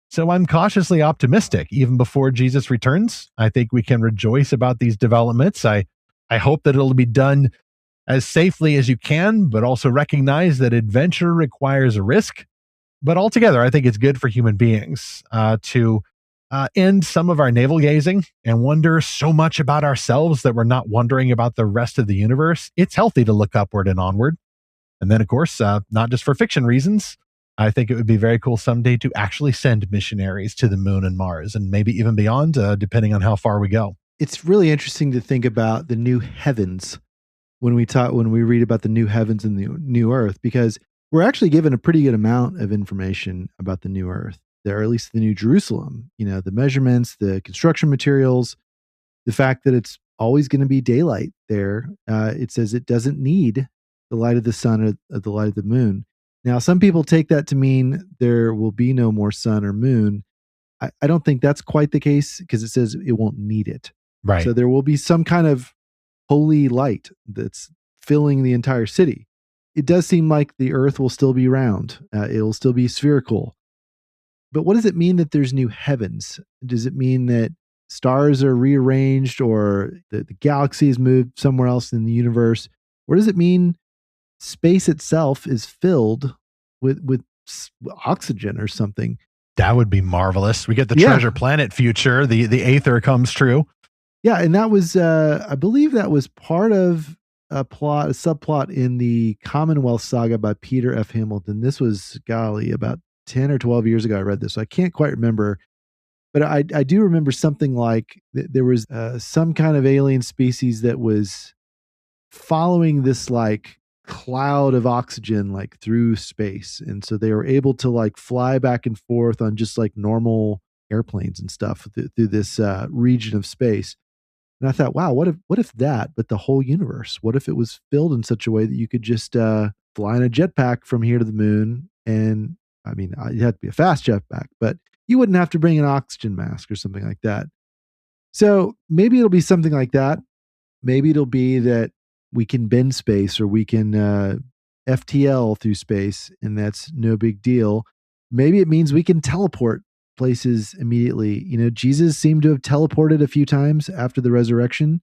So I'm cautiously optimistic. Even before Jesus returns, I think we can rejoice about these developments. I hope that it'll be done as safely as you can, but also recognize that adventure requires a risk. But altogether, I think it's good for human beings to end some of our navel gazing and wonder so much about ourselves that we're not wondering about the rest of the universe. It's healthy to look upward and onward. And then, of course, not just for fiction reasons, I think it would be very cool someday to actually send missionaries to the moon and Mars, and maybe even beyond, depending on how far we go.
It's really interesting to think about the new heavens when we read about the new heavens and the new earth, because we're actually given a pretty good amount of information about the new earth, or at least the new Jerusalem. The measurements, the construction materials, the fact that it's always going to be daylight there. It says it doesn't need the light of the sun or the light of the moon. Now, some people take that to mean there will be no more sun or moon. I don't think that's quite the case, because it says it won't need it.
Right.
So there will be some kind of holy light that's filling the entire city. It does seem like the earth will still be round. It'll still be spherical. But what does it mean that there's new heavens? Does it mean that stars are rearranged, or the galaxies moved somewhere else in the universe? Or does it mean space itself is filled with oxygen or something?
That would be marvelous. We get the treasure planet future. The Aether comes true.
Yeah, and that was, I believe that was part of a subplot in the Commonwealth Saga by Peter F. Hamilton. This was, golly, about 10 or 12 years ago I read this. So I can't quite remember. But I do remember something like there was some kind of alien species that was following this like cloud of oxygen like through space. And so they were able to like fly back and forth on just like normal airplanes and stuff through this region of space. And I thought, wow, what if that, but the whole universe? What if it was filled in such a way that you could just fly in a jetpack from here to the moon? And I mean, it had to be a fast jetpack, but you wouldn't have to bring an oxygen mask or something like that. So maybe it'll be something like that. Maybe it'll be that we can bend space or we can FTL through space, and that's no big deal. Maybe it means we can teleport places immediately. You know, Jesus seemed to have teleported a few times after the resurrection.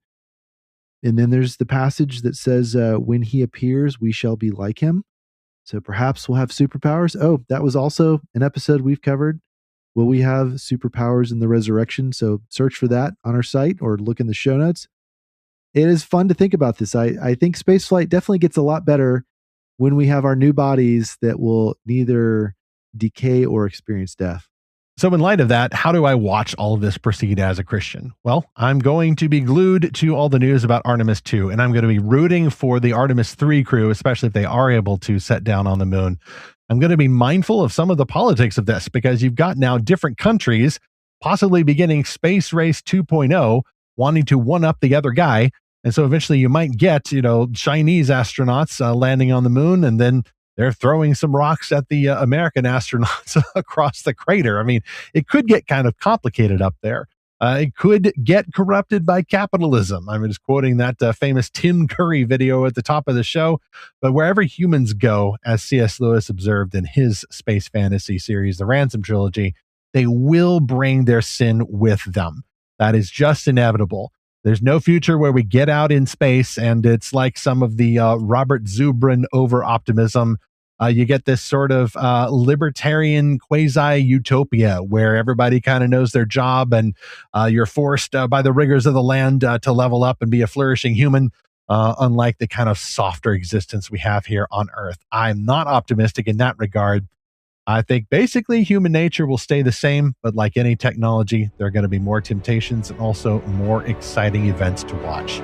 And then there's the passage that says, when he appears, we shall be like him. So perhaps we'll have superpowers. Oh, that was also an episode we've covered. Will we have superpowers in the resurrection? So search for that on our site or look in the show notes. It is fun to think about this. I think spaceflight definitely gets a lot better when we have our new bodies that will neither decay or experience death.
So in light of that, how do I watch all of this proceed as a Christian? Well, I'm going to be glued to all the news about Artemis 2, and I'm going to be rooting for the Artemis 3 crew, especially if they are able to set down on the moon. I'm going to be mindful of some of the politics of this because you've got now different countries possibly beginning Space Race 2.0, wanting to one-up the other guy. And so eventually you might get, Chinese astronauts landing on the moon, and then they're throwing some rocks at the American astronauts across the crater. I mean, it could get kind of complicated up there. It could get corrupted by capitalism. I'm just quoting that famous Tim Curry video at the top of the show. But wherever humans go, as C.S. Lewis observed in his space fantasy series, The Ransom Trilogy, they will bring their sin with them. That is just inevitable. There's no future where we get out in space and it's like some of the Robert Zubrin over-optimism. You get this sort of libertarian quasi-utopia where everybody kind of knows their job and you're forced by the rigors of the land to level up and be a flourishing human, unlike the kind of softer existence we have here on Earth. I'm not optimistic in that regard. I think basically human nature will stay the same, but like any technology, there are going to be more temptations and also more exciting events to watch.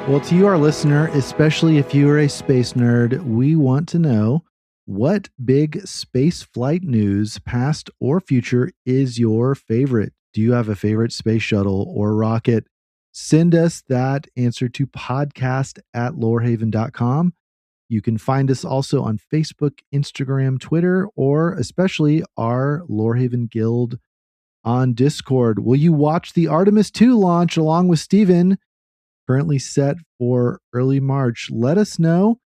Well, to you, our listener, especially if you are a space nerd, we want to know what big space flight news, past or future, is your favorite? Do you have a favorite space shuttle or rocket? Send us that answer to podcast@lorehaven.com. You can find us also on Facebook, Instagram, Twitter, or especially our Lorehaven Guild on Discord. Will you watch the Artemis 2 launch along with Steven? Currently set for early March. Let us know.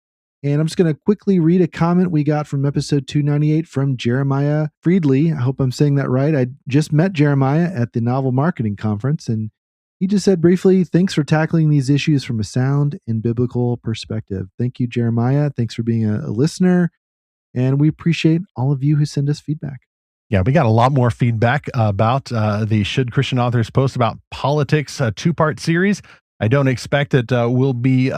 And I'm just going to quickly read a comment we got from episode 298 from Jeremiah Friedley. I hope I'm saying that right. I just met Jeremiah at the Novel Marketing Conference, and he just said briefly, thanks for tackling these issues from a sound and biblical perspective. Thank you, Jeremiah. Thanks for being a listener. And we appreciate all of you who send us feedback.
Yeah, we got a lot more feedback about the Should Christian Authors Post About Politics two-part series. I don't expect that we'll be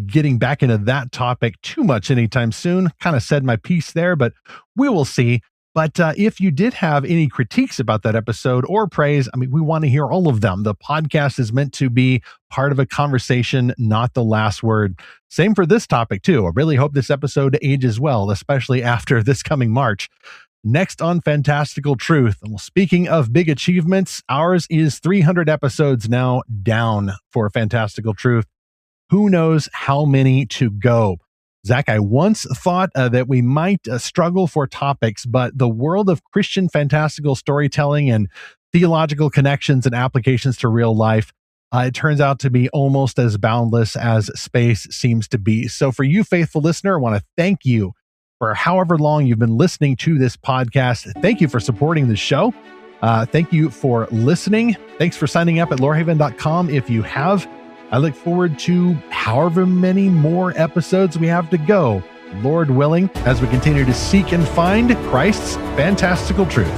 getting back into that topic too much anytime soon. Kind of said my piece there, but we will see. But if you did have any critiques about that episode or praise, I mean, we want to hear all of them. The podcast is meant to be part of a conversation, not the last word. Same for this topic, too. I really hope this episode ages well, especially after this coming March. Next on Fantastical Truth. Well, speaking of big achievements, ours is 300 episodes now down for Fantastical Truth. Who knows how many to go? Zach, I once thought that we might struggle for topics, but the world of Christian fantastical storytelling and theological connections and applications to real life, it turns out to be almost as boundless as space seems to be. So for you, faithful listener, I want to thank you for however long you've been listening to this podcast. Thank you for supporting the show. Thank you for listening. Thanks for signing up at lorehaven.com if you have. I look forward to however many more episodes we have to go, Lord willing, as we continue to seek and find Christ's fantastical truth.